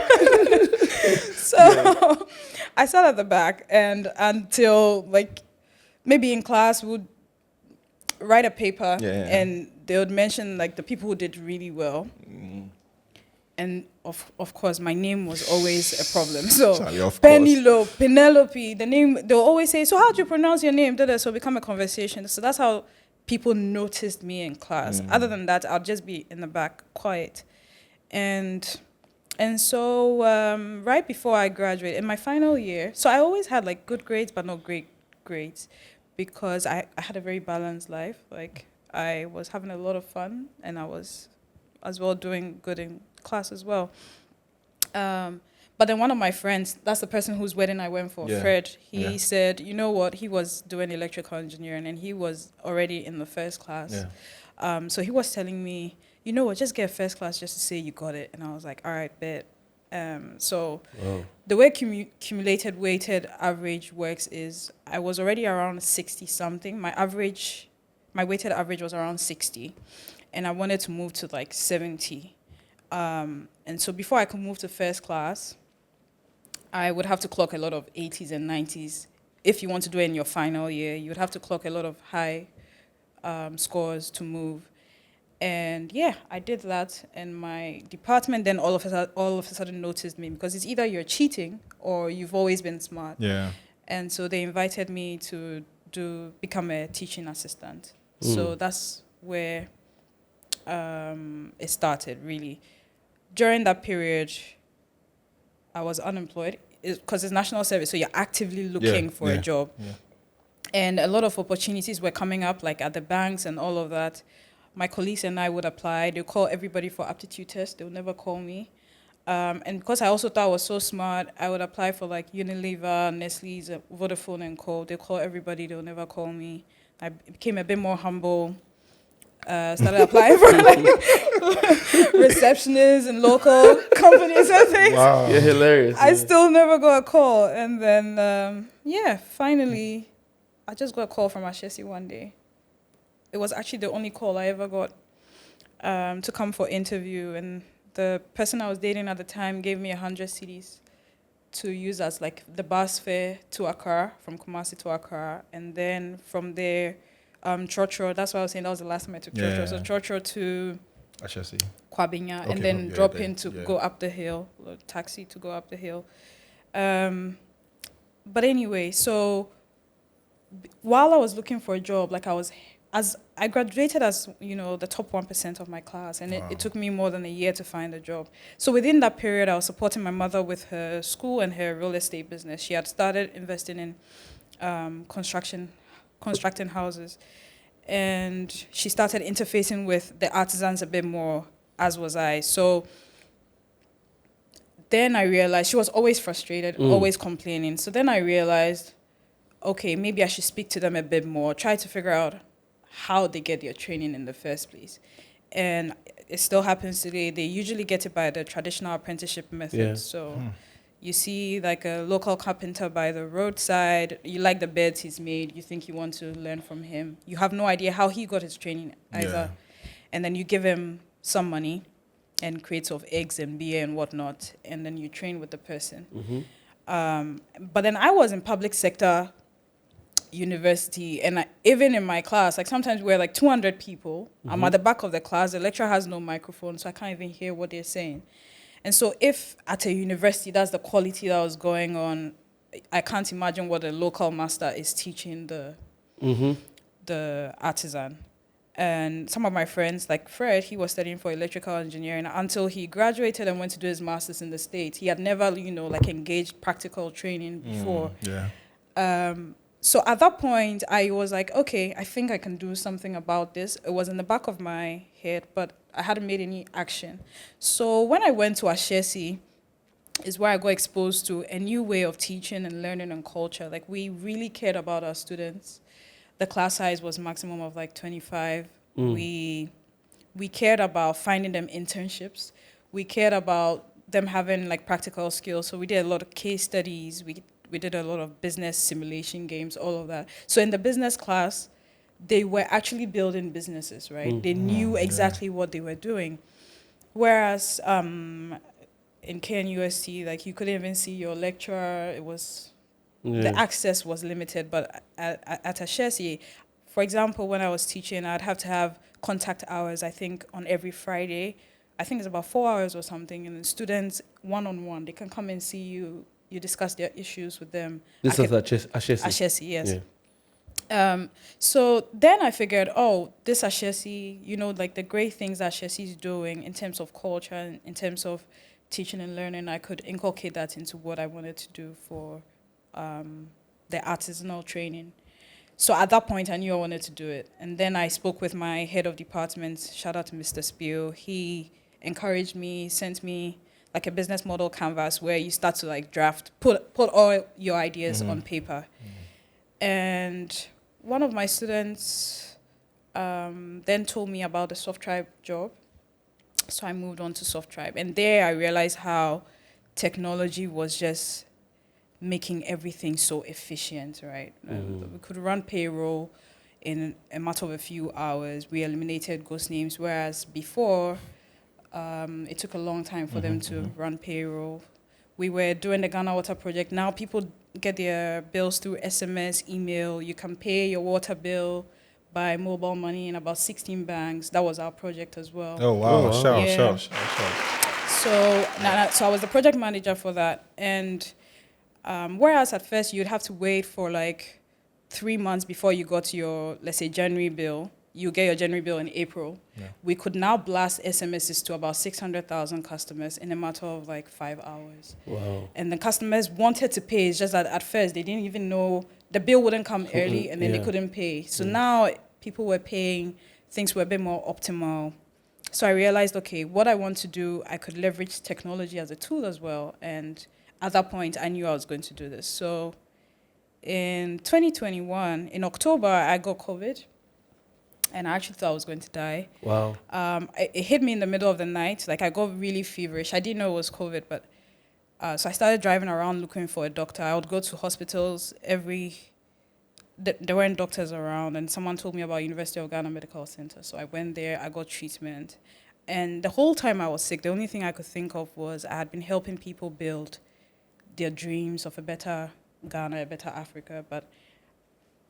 So I sat at the back, and until like maybe in class we would write a paper, and they would mention like the people who did really well. And of course, my name was always a problem. So Penelope, the name, they'll always say, so how do you pronounce your name? So it become a conversation. So that's how people noticed me in class. Other than that, I'll just be in the back, quiet. And so right before I graduated, in my final year, so I always had like good grades, but not great grades, because I had a very balanced life. Like, I was having a lot of fun, and I was as well doing good in class as well. But then one of my friends, that's the person whose wedding I went for, Fred, he said, you know what, he was doing electrical engineering and he was already in the first class. So he was telling me, you know what, just get first class just to say you got it. And I was like, all right, bet. So the way cumulated weighted average works is I was already around 60 something. My weighted average was around 60. And I wanted to move to like 70. And so before I could move to first class, I would have to clock a lot of 80s and 90s. If you want to do it in your final year, you would have to clock a lot of high scores to move. And yeah, I did that. And my department then all of a sudden noticed me, because it's either you're cheating or you've always been smart. Yeah. And so they invited me to become a teaching assistant. So that's where it started, really. During that period, I was unemployed because it's national service, so you're actively looking for a job. Yeah. And a lot of opportunities were coming up, like at the banks and all of that. My colleagues and I would apply. They'd call everybody for aptitude tests. They would never call me. And because I also thought I was so smart, I would apply for like Unilever, Nestle's, Vodafone and Co. They'd call everybody. They'll never call me. I became a bit more humble. Started applying for like receptionists and local companies and things. Wow. You're hilarious. I still never got a call. And then, finally, I just got a call from Ashesi one day. It was actually the only call I ever got to come for interview. And the person I was dating at the time gave me 100 CDs to use as like the bus fare to Accra, from Kumasi to Accra. And then from there, Churchill, that's why I was saying that was the last time I took Churchill. So Churchill to Kwabinya, and then drop in to go up the hill, or taxi to go up the hill. But anyway, so while I was looking for a job, like I graduated as, the top 1% of my class, and it took me more than a year to find a job. So within that period, I was supporting my mother with her school and her real estate business. She had started investing in constructing houses, and she started interfacing with the artisans a bit more, as was I. So then I realized she was always frustrated, always complaining. So then I realized, okay, maybe I should speak to them a bit more, try to figure out how they get their training in the first place. And it still happens today. They usually get it by the traditional apprenticeship method. So you see like a local carpenter by the roadside, you like the beds he's made, you think you want to learn from him. You have no idea how he got his training either. And then you give him some money and crates of eggs and beer and whatnot, and then you train with the person. But then I was in public sector university, and even in my class, like sometimes we're like 200 people. I'm at the back of the class, the lecturer has no microphone, so I can't even hear what they're saying. And so if at a university that's the quality that was going on, I can't imagine what a local master is teaching the artisan. And some of my friends, like Fred, he was studying for electrical engineering until he graduated and went to do his master's in the States. He had never, like engaged practical training before. So at that point, I was like, okay, I think I can do something about this. It was in the back of my head, but I hadn't made any action. So when I went to Ashesi, is where I got exposed to a new way of teaching and learning and culture. Like, we really cared about our students. The class size was maximum of like 25. We cared about finding them internships. We cared about them having like practical skills. So we did a lot of case studies. We did a lot of business simulation games, all of that. So in the business class, they were actually building businesses, right? They knew exactly what they were doing. Whereas in KNUST, like, you couldn't even see your lecturer. It was, the access was limited. But at Ashesi, for example, when I was teaching, I'd have to have contact hours, I think, on every Friday. I think it's about 4 hours or something. And the students, one-on-one, they can come and see you. You discuss their issues with them. This is Ashesi. Ashesi, yes. Yeah. So then I figured, this Ashesi, like the great things that Ashesi is doing in terms of culture and in terms of teaching and learning, I could inculcate that into what I wanted to do for the artisanal training. So at that point, I knew I wanted to do it. And then I spoke with my head of department, shout out to Mr. Spiel. He encouraged me, sent me like a business model canvas where you start to like draft, put all your ideas on paper. And one of my students then told me about the Soft Tribe job. So I moved on to Soft Tribe. And there I realized how technology was just making everything so efficient, right? We could run payroll in a matter of a few hours. We eliminated ghost names, whereas before, it took a long time for them to run payroll. We were doing the Ghana Water project. Now people get their bills through SMS, email. You can pay your water bill by mobile money in about 16 banks. That was our project as well. Oh, wow. Shout. So I was the project manager for that. And whereas at first you'd have to wait for like 3 months before you got your, let's say, January bill. You get your January bill in April. Yeah. We could now blast SMSs to about 600,000 customers in a matter of like 5 hours. Wow. And the customers wanted to pay. It's just that at first they didn't even know the bill wouldn't come early and then they couldn't pay. So now people were paying, things were a bit more optimal. So I realized, okay, what I want to do, I could leverage technology as a tool as well. And at that point, I knew I was going to do this. So in 2021, in October, I got COVID. And I actually thought I was going to die. Wow. It hit me in the middle of the night. Like, I got really feverish. I didn't know it was COVID, but so I started driving around looking for a doctor. I would go to hospitals there weren't doctors around, and someone told me about University of Ghana Medical Center. So I went there, I got treatment. And the whole time I was sick, the only thing I could think of was I had been helping people build their dreams of a better Ghana, a better Africa, but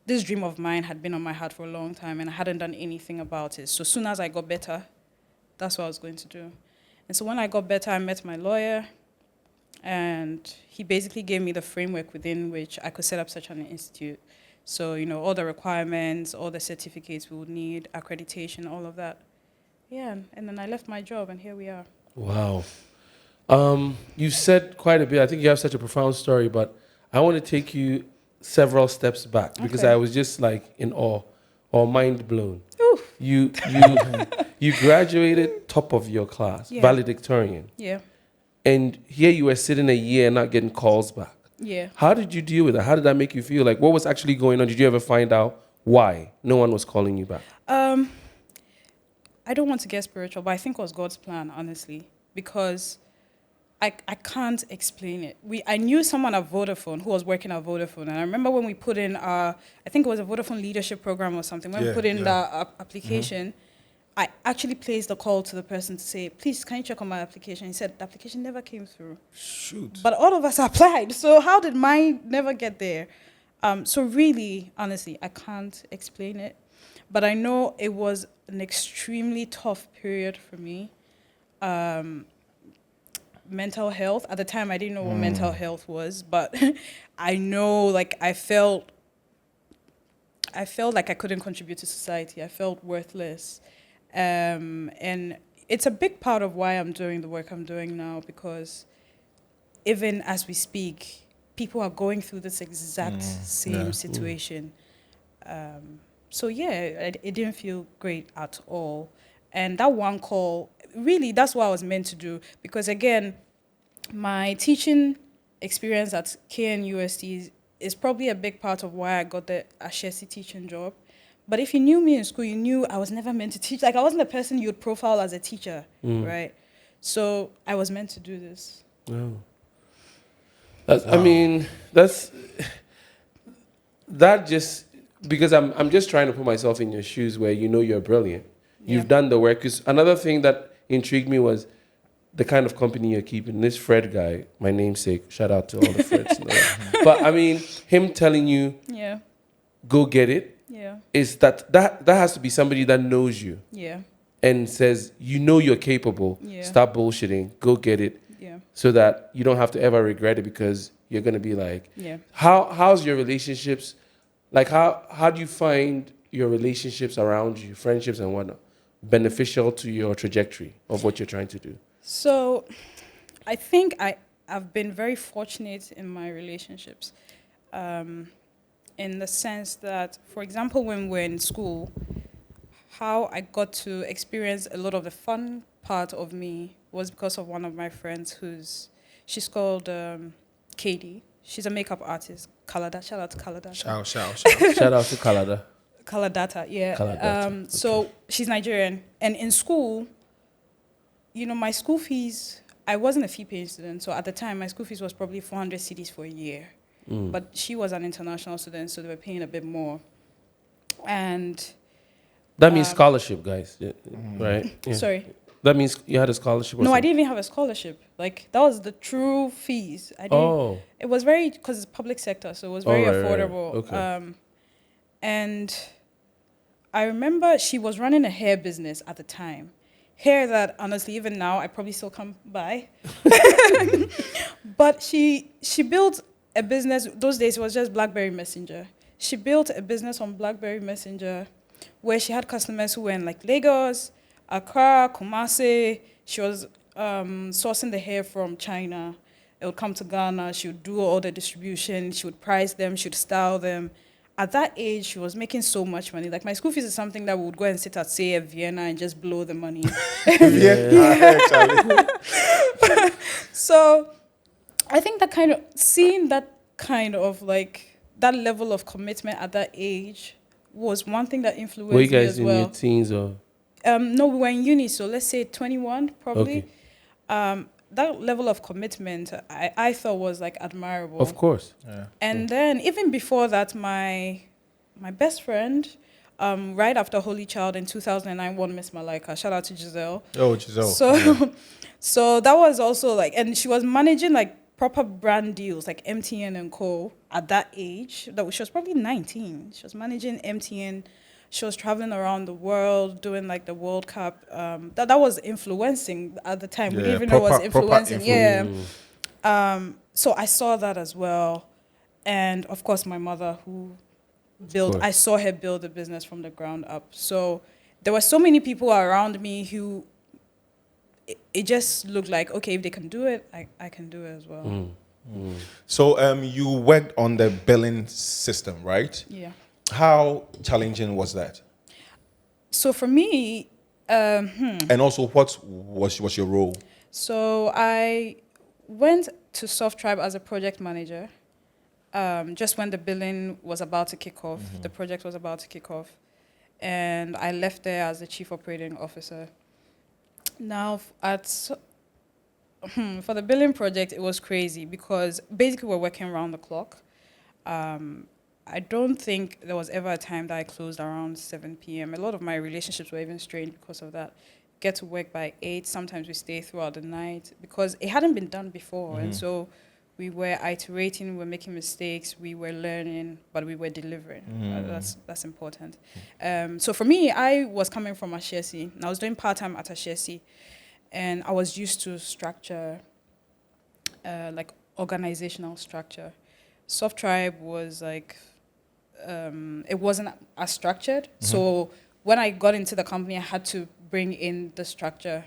this dream of mine had been on my heart for a long time, and I hadn't done anything about it. So as soon as I got better, that's what I was going to do. And so when I got better, I met my lawyer, and he basically gave me the framework within which I could set up such an institute. So, all the requirements, all the certificates we would need, accreditation, all of that. Yeah, and then I left my job, and here we are. Wow. You said quite a bit. I think you have such a profound story, but I want to take you several steps back because I was just like in awe or mind blown. Oof. You graduated top of your class, valedictorian. Yeah. And here you were sitting a year and not getting calls back. Yeah. How did you deal with that? How did that make you feel? Like, what was actually going on? Did you ever find out why no one was calling you back? I don't want to get spiritual, but I think it was God's plan, honestly, because I can't explain it. I knew someone at Vodafone who was working at Vodafone, and I remember when we put in I think it was a Vodafone leadership program or something, when we put in the application, I actually placed a call to the person to say, please, can you check on my application? He said, the application never came through. Shoot. But all of us applied, so how did mine never get there? So really, honestly, I can't explain it. But I know it was an extremely tough period for me. Mental health, at the time I didn't know what mental health was, but I know, like, I felt like I couldn't contribute to society. I felt worthless. And it's a big part of why I'm doing the work I'm doing now, because even as we speak, people are going through this exact same situation. So yeah, it didn't feel great at all. And that one call, really, that's what I was meant to do. Because again, my teaching experience at KNUST is probably a big part of why I got the Ashesi teaching job. But if you knew me in school, you knew I was never meant to teach. Like, I wasn't a person you'd profile as a teacher, right? So I was meant to do this. Oh. I mean, that just, because I'm just trying to put myself in your shoes where you know you're brilliant. You've done the work. 'Cause another thing that intrigued me was the kind of company you're keeping. This Fred guy, my namesake, shout out to all the Freds. But I mean, him telling you, go get it, is that has to be somebody that knows you. And says, you know you're capable, stop bullshitting, go get it. So that you don't have to ever regret it, because you're going to be like, how's your relationships? Like, how do you find your relationships around you, friendships and whatnot, beneficial to your trajectory of what you're trying to do? So I think I've been very fortunate in my relationships, in the sense that, for example, when we're in school, how I got to experience a lot of the fun part of me was because of one of my friends she's called Katie. She's a makeup artist. Kalada, shout out to Kalada. Shout out to Kalada. Kaladata, yeah. Okay. So she's Nigerian. And in school, you know, my school fees, I wasn't a fee-paying student. So at the time, my school fees was probably 400 cedis for a year. But she was an international student, so they were paying a bit more. And that means scholarship, guys, right? Yeah. Sorry? That means you had a scholarship or No, something? I didn't even have a scholarship. Like, that was the true fees. I didn't. It was very, because it's public sector, so it was very affordable. Right. Okay. And I remember she was running a hair business at the time. Hair that, honestly, even now, I probably still come by. But she built a business. Those days, it was just BlackBerry Messenger. She built a business on BlackBerry Messenger where she had customers who were in, like, Lagos, Accra, Kumasi. She was sourcing the hair from China. It would come to Ghana. She would do all the distribution. She would price them. She would style them. At that age, she was making so much money. Like, my school fees is something that we would go and sit at, say, at Vienna and just blow the money. So I think that kind of, seeing that kind of, like, that level of commitment at that age was one thing that influenced me as well. Were you guys in your teens or? No, we were in uni, so let's say 21 probably. Okay. That level of commitment I thought was, like, admirable. Of course. Yeah. And then even before that, my best friend, right after Holy Child in 2009, won Miss Malaika. Shout out to Giselle. Oh, Giselle. So, so that was also, like, and she was managing, like, proper brand deals like MTN and Co. at that age. She was probably 19. She was managing MTN. She was traveling around the world doing, like, the World Cup. That was influencing at the time. We didn't even know it was influencing. So I saw that as well. And of course, my mother, who I saw her build the business from the ground up. So there were so many people around me who it just looked like, okay, if they can do it, I can do it as well. So you worked on the billing system, right? Yeah. How challenging was that? So for me, and also, what was your role? So I went to Soft Tribe as a project manager. Just when the billing was about to kick off, the project was about to kick off, and I left there as the chief operating officer. Now, for the billing project, it was crazy because basically we're working around the clock. I don't think there was ever a time that I closed around 7 p.m. A lot of my relationships were even strained because of that. Get to work by 8. Sometimes we stay throughout the night because it hadn't been done before. And so we were iterating, we were making mistakes, we were learning, but we were delivering. That's important. So for me, I was coming from Ashesi, and I was doing part-time at Ashesi, and I was used to structure, like organizational structure. Soft Tribe was like, it wasn't as structured. So when I got into the company, I had to bring in the structure.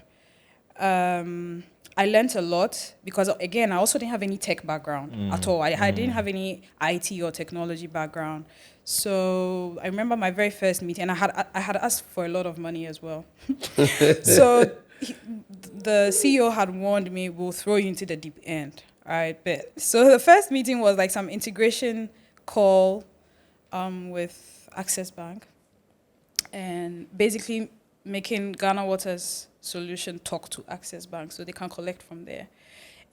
I learned a lot because, again, I also didn't have any tech background at all. I didn't have any IT or technology background. So I remember my very first meeting, and I had asked for a lot of money as well. So the CEO had warned me, we'll throw you into the deep end. I bet. So the first meeting was like some integration call with Access Bank, and basically making Ghana Water's solution talk to Access Bank so they can collect from there.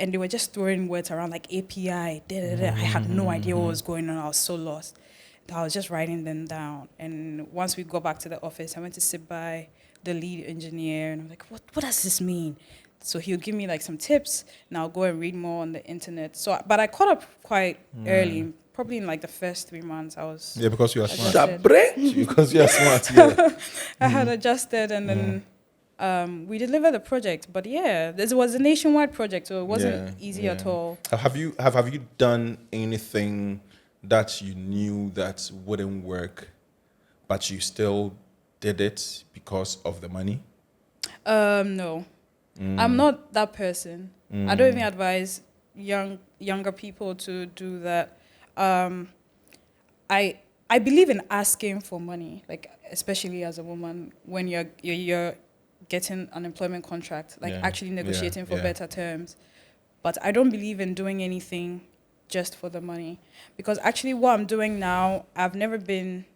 And they were just throwing words around like API, I had no idea what was going on. I was so lost. I was just writing them down. And once we got back to the office, I went to sit by the lead engineer, and I'm like, what does this mean? So he would give me like some tips, and I'll go and read more on the internet. So, but I caught up quite early. Probably in like the first 3 months, I was because you are smart. adjusted. Because you are smart. Yeah. I had adjusted, and then we delivered the project. But yeah, this was a nationwide project, so it wasn't easy at all. Have you done anything that you knew that wouldn't work, but you still did it because of the money? No, I'm not that person. I don't even advise younger people to do that. I believe in asking for money, like especially as a woman when you're getting an employment contract, like actually negotiating for better terms. But I don't believe in doing anything just for the money, because actually what I'm doing now, I've never been.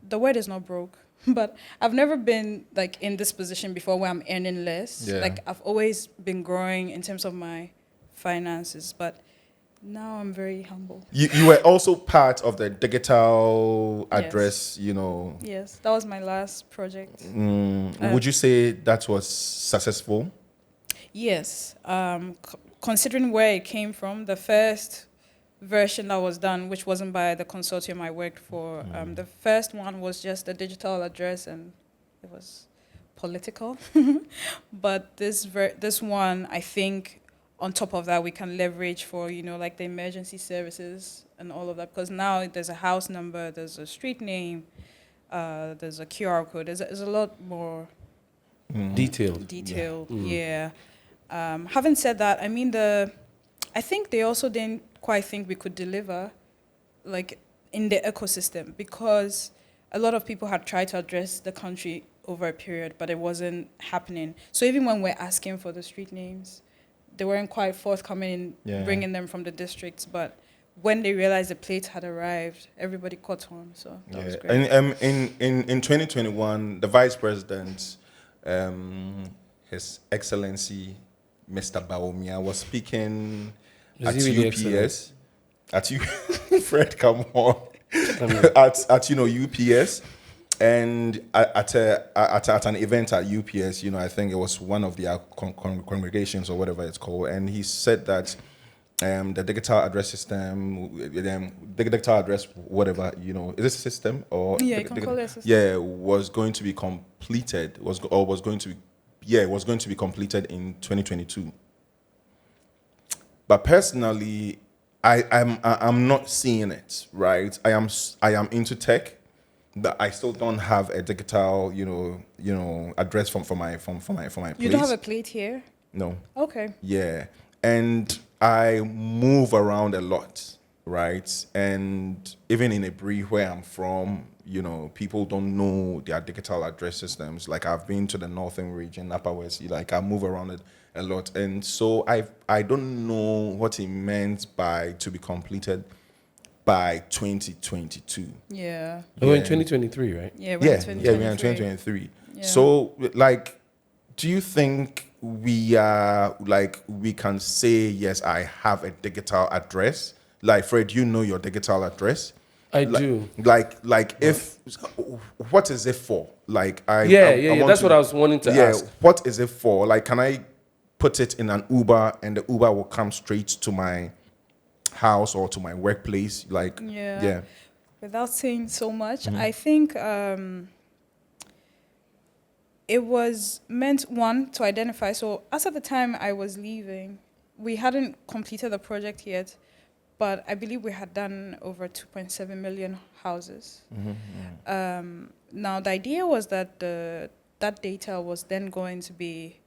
The word is not broke, but I've never been like in this position before where I'm earning less. Yeah. Like I've always been growing in terms of my finances, but now I'm very humble. You were also part of the digital address, you know. Yes, that was my last project. Would you say that was successful? Yes. Considering where it came from, the first version that was done, which wasn't by the consortium I worked for, the first one was just a digital address, and it was political. But this one, I think, on top of that, we can leverage for, like the emergency services and all of that. Because now there's a house number, there's a street name, there's a QR code. There's a lot more detailed. Yeah. Having said that, I mean, I think they also didn't quite think we could deliver, like, in the ecosystem, because a lot of people had tried to address the country over a period, but it wasn't happening. So even when we're asking for the street names, they weren't quite forthcoming in bringing them from the districts. But when they realized the plates had arrived, everybody caught on. So that was great. And in 2021, the Vice President, His Excellency Mr. Baumia, was speaking at really UPS. At you, Fred, come on. at UPS. And at an event at UPS, I think it was one of their congregations or whatever it's called, and he said that the digital address system, the digital address, whatever, is this a system or you can call it a system. Yeah, was going to be completed. It was going to be completed in 2022. But personally, I'm not seeing it. Right, I am into tech. But I still don't have a digital, address for my place. You don't have a plate here? No. Okay. Yeah, and I move around a lot, right? And even in Abri, where I'm from, people don't know their digital address systems. Like I've been to the northern region, Upper West. Like I move around it a lot, and so I don't know what it meant by to be completed by 2022. Yeah. We're in 2023, right? Yeah, we're in 2023. We're in 2023. Yeah. So, like, do you think we are, we can say, yes, I have a digital address? Like, Fred, you know your digital address? I do. If, what is it for? Like, I that's what I was wanting to ask. What is it for? Like, can I put it in an Uber and the Uber will come straight to my house or to my workplace? Without saying so much, I think it was meant, one, to identify. So as at the time I was leaving, we hadn't completed the project yet, but I believe we had done over 2.7 million houses. Now the idea was that that data was then going to be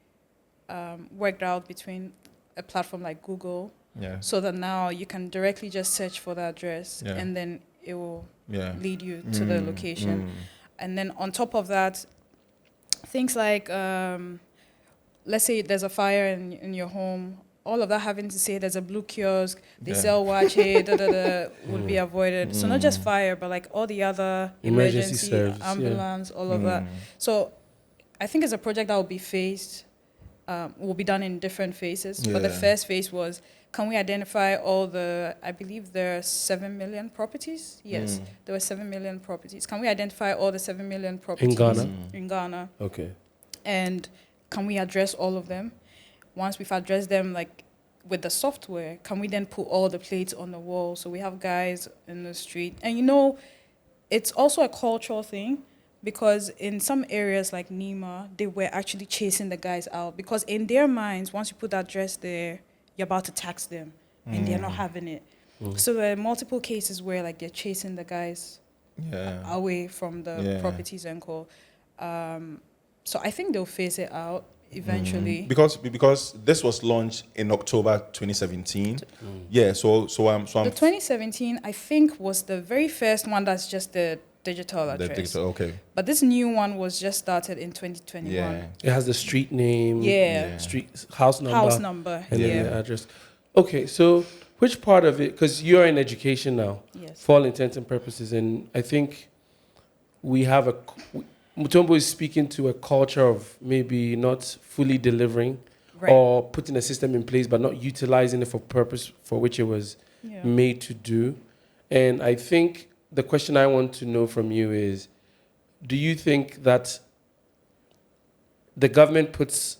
worked out between a platform like Google, Yeah. so that now you can directly just search for the address, Yeah. and then it will Yeah. lead you to the location. And then on top of that, things like, let's say there's a fire in your home, all of that having to say there's a blue kiosk, they Yeah. sell wache, would be avoided. So not just fire, but like all the other Emergency emergency, service, yeah. ambulance, all of that. So I think it's a project that will be will be done in different phases. But the Yeah. first phase was, can we identify all I believe there are 7 million properties? Yes, there were 7 million properties. Can we identify all the 7 million properties? Ghana? In Ghana. Okay. And can we address all of them? Once we've addressed them, like with the software, can we then put all the plates on the wall? So we have guys in the street. And it's also a cultural thing, because in some areas like Nima, they were actually chasing the guys out, because in their minds, once you put that address there, you're about to tax them, and they're not having it. So there are multiple cases where like they're chasing the guys away from the properties and co. So I think they'll phase it out eventually. Because this was launched in October 2017. Yeah. So I'm. The 2017, I think, was the very first one that's just the digital address. Okay. But this new one was just started in 2021. Yeah. It has the street name, street house number, and then the address. Okay, so which part of it? Because you're in education now, Yes. for all intents and purposes, and I think we have Mutombo is speaking to a culture of maybe not fully delivering, Right. or putting a system in place but not utilizing it for purpose for which it was made to do. And I think the question I want to know from you is, do you think that the government puts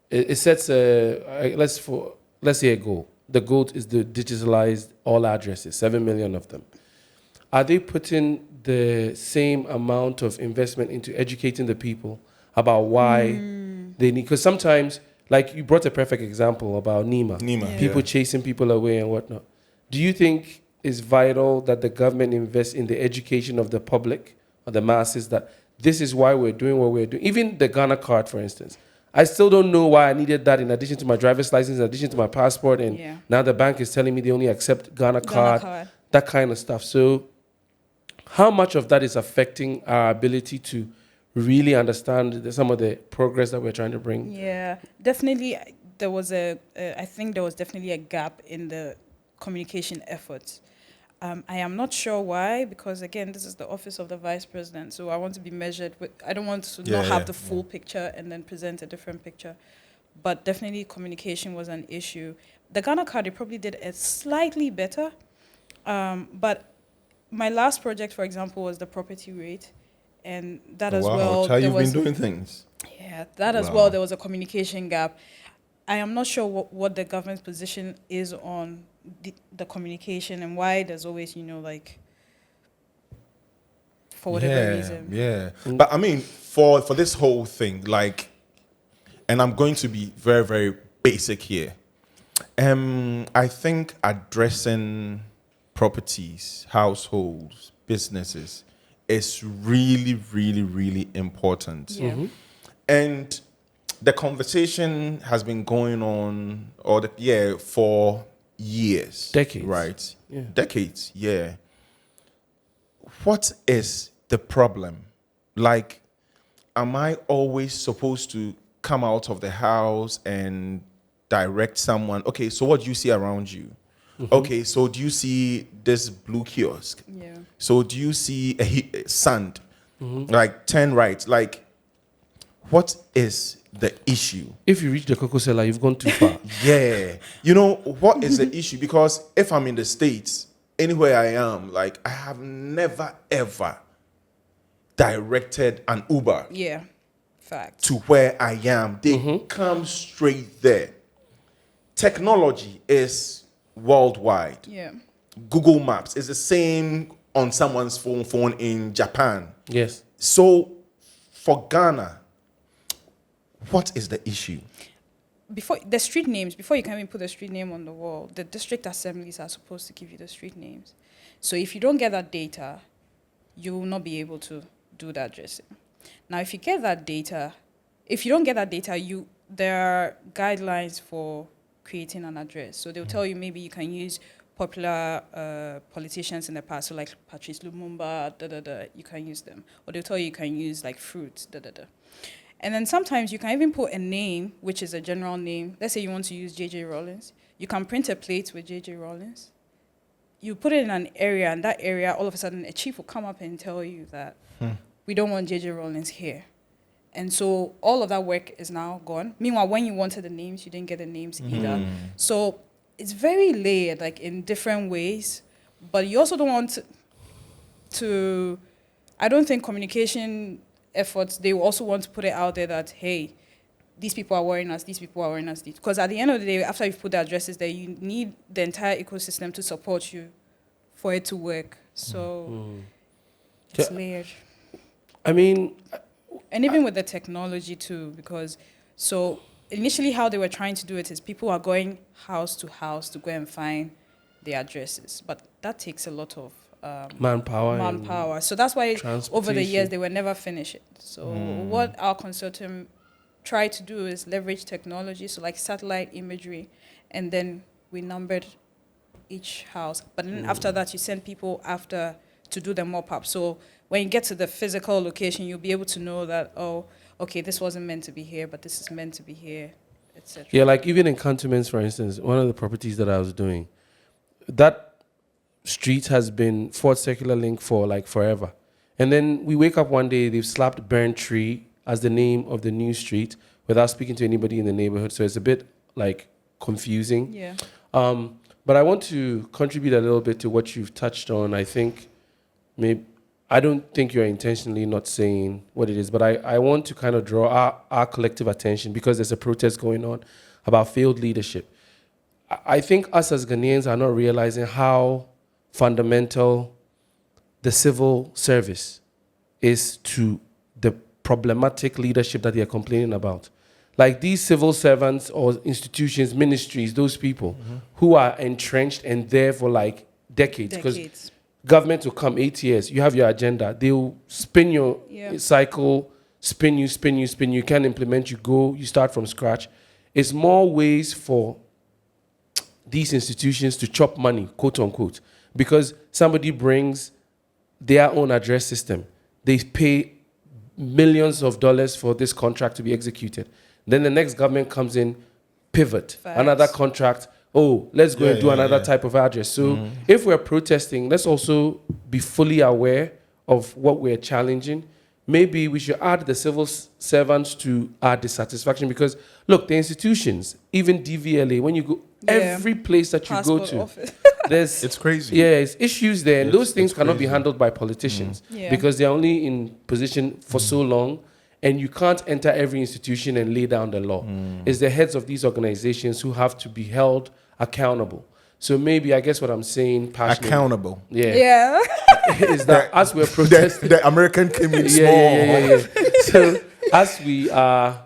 it sets let's say a goal. The goal is to digitalize all addresses, 7 million of them. Are they putting the same amount of investment into educating the people about why they need? Because sometimes, like you brought a perfect example about Nima. People chasing people away and whatnot. Do you think it's vital that the government invests in the education of the public or the masses, that this is why we're doing what we're doing? Even the Ghana card, for instance. I still don't know why I needed that in addition to my driver's license, in addition to my passport, and now the bank is telling me they only accept Ghana card, that kind of stuff. So how much of that is affecting our ability to really understand some of the progress that we're trying to bring? Yeah, definitely. I think there was definitely a gap in the communication efforts. I am not sure why, because again, this is the office of the vice president, so I want to be measured with. I don't want to not have the full picture and then present a different picture. But definitely, communication was an issue. The Ghana card, they probably did it slightly better, but my last project, for example, was the property rate, and that as well. That's how you've been doing things. Yeah, that as well. There was a communication gap. I am not sure what the government's position is on the communication, and why there's always, for whatever reason. Yeah. But I mean, for this whole thing, like, and I'm going to be very, very basic here. I think addressing properties, households, businesses is really, really, really important. Yeah. And the conversation has been going on for years. Decades. Right? Yeah. Decades, yeah. What is the problem? Like, am I always supposed to come out of the house and direct someone? Okay, so what do you see around you? Okay, so do you see this blue kiosk? Yeah. So do you see a sand? Like, turn right. Like, what is the issue? If you reach the cocoa seller, you've gone too far. Yeah. What is the issue? Because if I'm in the States, anywhere I am, like, I have never, ever directed an Uber Yeah. Fact. to where I am. They come straight there. Technology is worldwide. Yeah. Google Maps is the same on someone's phone in Japan. Yes. So for Ghana, what is the issue? Before the street names, before you can even put the street name on the wall, the district assemblies are supposed to give you the street names. So if you don't get that data, you will not be able to do that addressing. Now, if you get that data, if you don't get that data, there are guidelines for creating an address. So they'll tell you maybe you can use popular politicians in the past, so like Patrice Lumumba, you can use them. Or they'll tell you can use like fruits, And then sometimes you can even put a name, which is a general name. Let's say you want to use J.J. Rollins. You can print a plate with J.J. Rollins. You put it in an area, and that area, all of a sudden, a chief will come up and tell you that we don't want J.J. Rollins here. And so all of that work is now gone. Meanwhile, when you wanted the names, you didn't get the names either. So it's very layered, like in different ways. But you also don't want to I don't think communication efforts, they also want to put it out there that, hey, these people are worrying us, these people are worrying us. Because at the end of the day, after you've put the addresses there, you need the entire ecosystem to support you for it to work. So it's layered. I mean... And even with the technology too, because so initially how they were trying to do it is people are going house to house to go and find the addresses. But that takes a lot of manpower. So that's why over the years they will never finish it. So what our consortium tried to do is leverage technology, so like satellite imagery, and then we numbered each house. But then after that, you send people after to do the mop-up. So when you get to the physical location, you'll be able to know that, oh, okay, this wasn't meant to be here, but this is meant to be here, etc. Yeah, like even in cantonments, for instance, one of the properties that I was doing, that street has been Fort Circular Link for like forever. And then we wake up one day, they've slapped Burnt Tree as the name of the new street without speaking to anybody in the neighborhood. So it's a bit like confusing. Yeah. But I want to contribute a little bit to what you've touched on. I think I don't think you're intentionally not saying what it is, but I want to kind of draw our collective attention, because there's a protest going on about failed leadership. I think us as Ghanaians are not realizing how fundamental the civil service is to the problematic leadership that they are complaining about. Like these civil servants or institutions, ministries, those people who are entrenched and there for like decades. Because government will come 8 years, you have your agenda, they'll spin your cycle, spin you. You can't implement, you start from scratch. It's more ways for these institutions to chop money, quote unquote, because somebody brings their own address system. They pay millions of dollars for this contract to be executed. Then the next government comes in, pivot, another contract. Oh, let's go and do another type of address. So if we're protesting, let's also be fully aware of what we're challenging. Maybe we should add the civil servants to our dissatisfaction, because look, the institutions, even DVLA, when you go, every place that you go to, it's crazy. Yeah, it's issues there, and those things cannot be handled by politicians because they're only in position for so long, and you can't enter every institution and lay down the law. It's the heads of these organizations who have to be held accountable. So maybe, I guess what I'm saying, passionately, accountable. Yeah. Is that as we're protesting, the American came in small. So as we are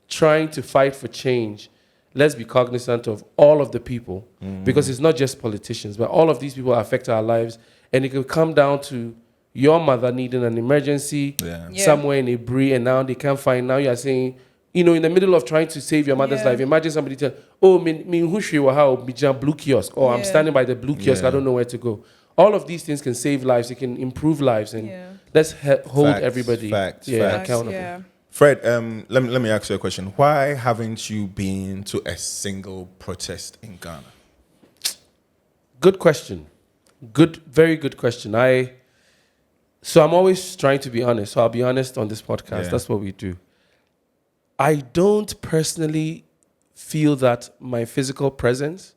trying to fight for change, let's be cognizant of all of the people, because it's not just politicians, but all of these people affect our lives. And it could come down to your mother needing an emergency somewhere in a Brie, and now they can't find. Now you're saying, you know, in the middle of trying to save your mother's life, imagine somebody tell, oh, blue kiosk, or I'm standing by the blue kiosk, I don't know where to go. All of these things can save lives, it can improve lives, and let's hold everybody accountable. Yeah. Fred, let me ask you a question. Why haven't you been to a single protest in Ghana? Good question. Very good question. So I'm always trying to be honest. So I'll be honest on this podcast. Yeah. That's what we do. I don't personally feel that my physical presence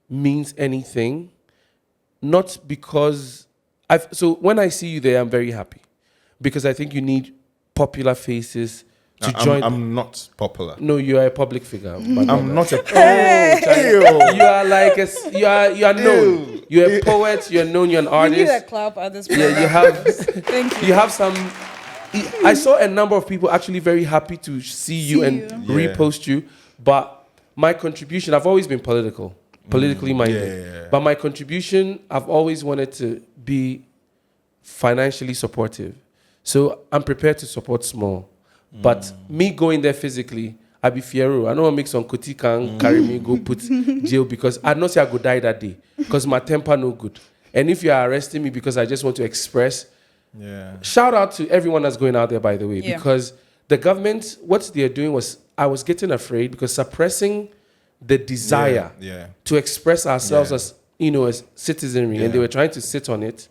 means anything. Not because so when I see you there, I'm very happy, because I think you need popular faces to join. I'm not popular. No, you are a public figure. I'm not a. You are like you are known. You're a poet. You're known. You're an artist. You need a clap at this point. Yeah, you have. Thank you. You have some. I saw a number of people actually very happy to see you and repost you, but my contribution, I've always been politically minded, but my contribution, I've always wanted to be financially supportive. So I'm prepared to support small, But me going there physically, I be fiero. I know I make some kuti can carry me, go put jail because I know say I go die that day because my temper no good. And if you are arresting me because I just want to express, shout out to everyone that's going out there, by the way, because the government, what they're doing was, I was getting afraid because suppressing the desire to express ourselves as, as citizenry, and they were trying to sit on it,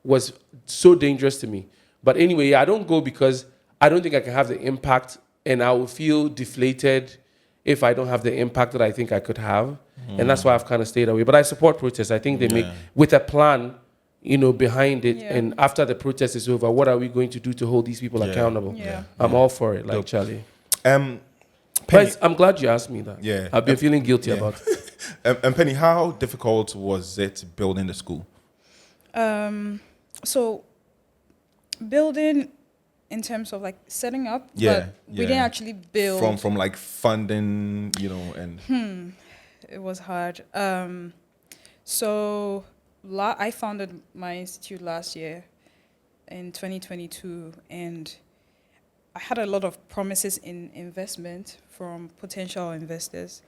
was so dangerous to me. But anyway, I don't go because I don't think I can have the impact, and I will feel deflated if I don't have the impact that I think I could have. And that's why I've kind of stayed away. But I support protests. I think they make, with a plan, behind it. And after the protest is over, what are we going to do to hold these people accountable? I'm all for it, like Charlie. But I'm glad you asked me that. Yeah. I've been feeling guilty about it. And Penny, how difficult was it building the school? So building in terms of like setting up, but we didn't actually build. From like funding, and... It was hard. So I founded my institute last year in 2022, and I had a lot of promises in investment from potential investors.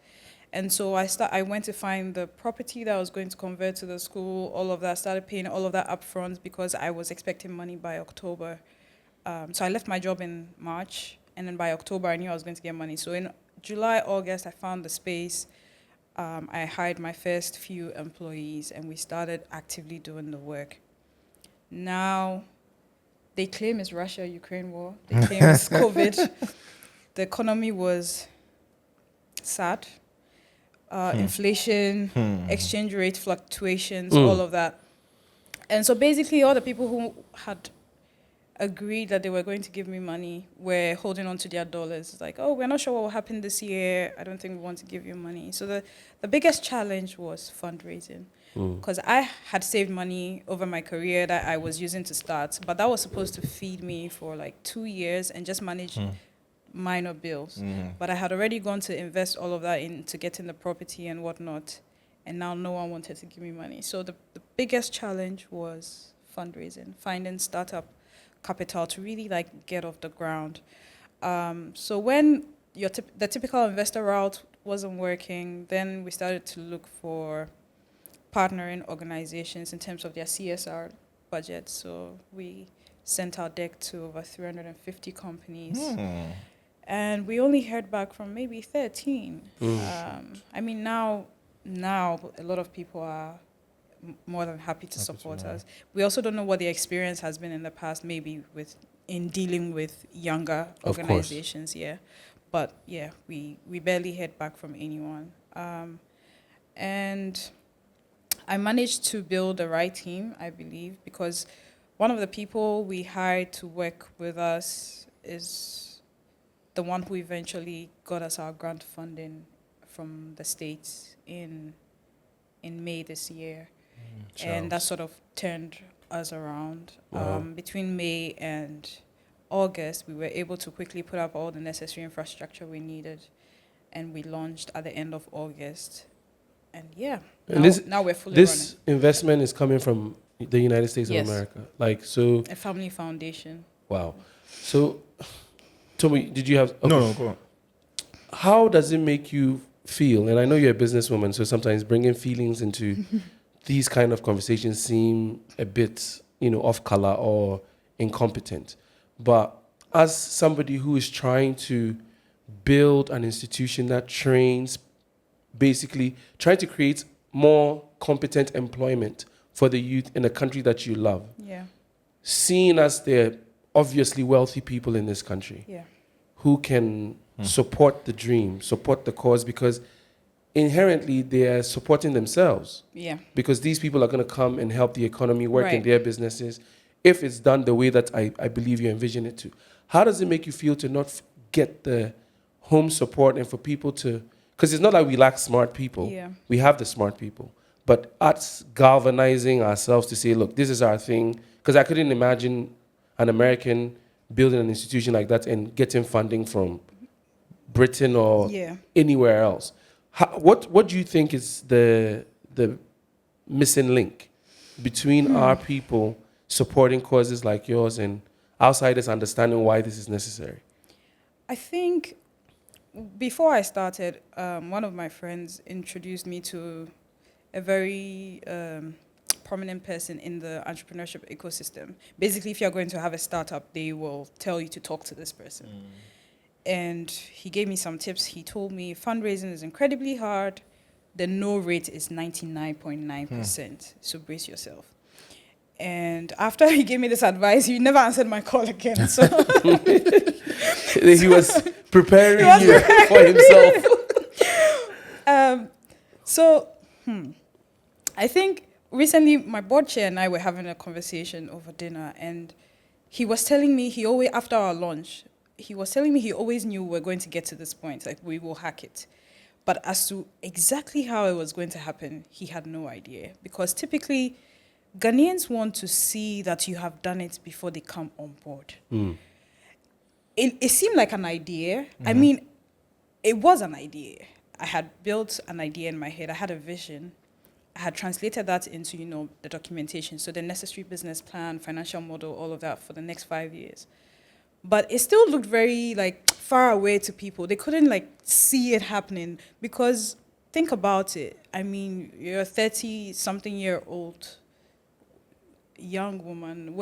And so I went to find the property that I was going to convert to the school, all of that, started paying all of that upfront because I was expecting money by October. So I left my job in March, and then by October I knew I was going to get money. So in July, August, I found the space. I hired my first few employees, and we started actively doing the work. Now, they claim it's Russia-Ukraine war. They claim it's COVID. The economy was sad. Inflation, exchange rate fluctuations, all of that. And so basically all the people who had agreed that they were going to give me money were holding on to their dollars. It's like, oh, we're not sure what will happen this year. I don't think we want to give you money. So the biggest challenge was fundraising. Because I had saved money over my career that I was using to start, but that was supposed to feed me for like 2 years and just manage minor bills. But I had already gone to invest all of that into getting the property and whatnot, and now no one wanted to give me money. So the biggest challenge was fundraising, finding startup capital to really like get off the ground. So when the typical investor route wasn't working, then we started to look for partnering organizations in terms of their CSR budget. So we sent our deck to over 350 companies. And we only heard back from maybe 13. I mean, now a lot of people are more than happy to support us. We also don't know what the experience has been in the past, maybe in dealing with younger organizations. But yeah, we barely heard back from anyone. And I managed to build the right team, I believe, because one of the people we hired to work with us is the one who eventually got us our grant funding from the States in May this year. And that sort of turned us around. Between May and August, we were able to quickly put up all the necessary infrastructure we needed, and we launched at the end of August. And now we're fully running. This investment is coming from the United States of America. A family foundation. Wow. So, Tommy, did you have... Okay. No, go on. How does it make you feel? And I know you're a businesswoman, so sometimes bringing feelings into these kind of conversations seem a bit, off color or incompetent. But as somebody who is trying to build an institution that trains, basically trying to create more competent employment for the youth in a country that you love, seeing as they're obviously wealthy people in this country who can support the dream, support the cause, because inherently they are supporting themselves. Because these people are going to come and help the economy work in their businesses if it's done the way that I believe you envision it to. How does it make you feel to not get the home support and for people to... Because it's not like we lack smart people. We have the smart people. But us galvanizing ourselves to say, look, this is our thing. Because I couldn't imagine an American building an institution like that and getting funding from Britain or anywhere else. What do you think is the missing link between our people supporting causes like yours and outsiders understanding why this is necessary? I think before I started, one of my friends introduced me to a very prominent person in the entrepreneurship ecosystem. Basically, if you're going to have a startup, they will tell you to talk to this person. And he gave me some tips. He told me fundraising is incredibly hard. The no rate is 99.9%. So brace yourself. And after he gave me this advice, he never answered my call again. So he was preparing you for himself. I think recently my board chair and I were having a conversation over dinner, and he was telling me after our lunch, he was telling me he always knew we were going to get to this point, like we will hack it. But as to exactly how it was going to happen, he had no idea. Because typically, Ghanaians want to see that you have done it before they come on board. It seemed like an idea. I mean, it was an idea. I had built an idea in my head. I had a vision. I had translated that into, the documentation. So the necessary business plan, financial model, all of that for the next 5 years. But it still looked very, far away to people. They couldn't, see it happening. Because think about it. I mean, you're a 30-something-year-old young woman.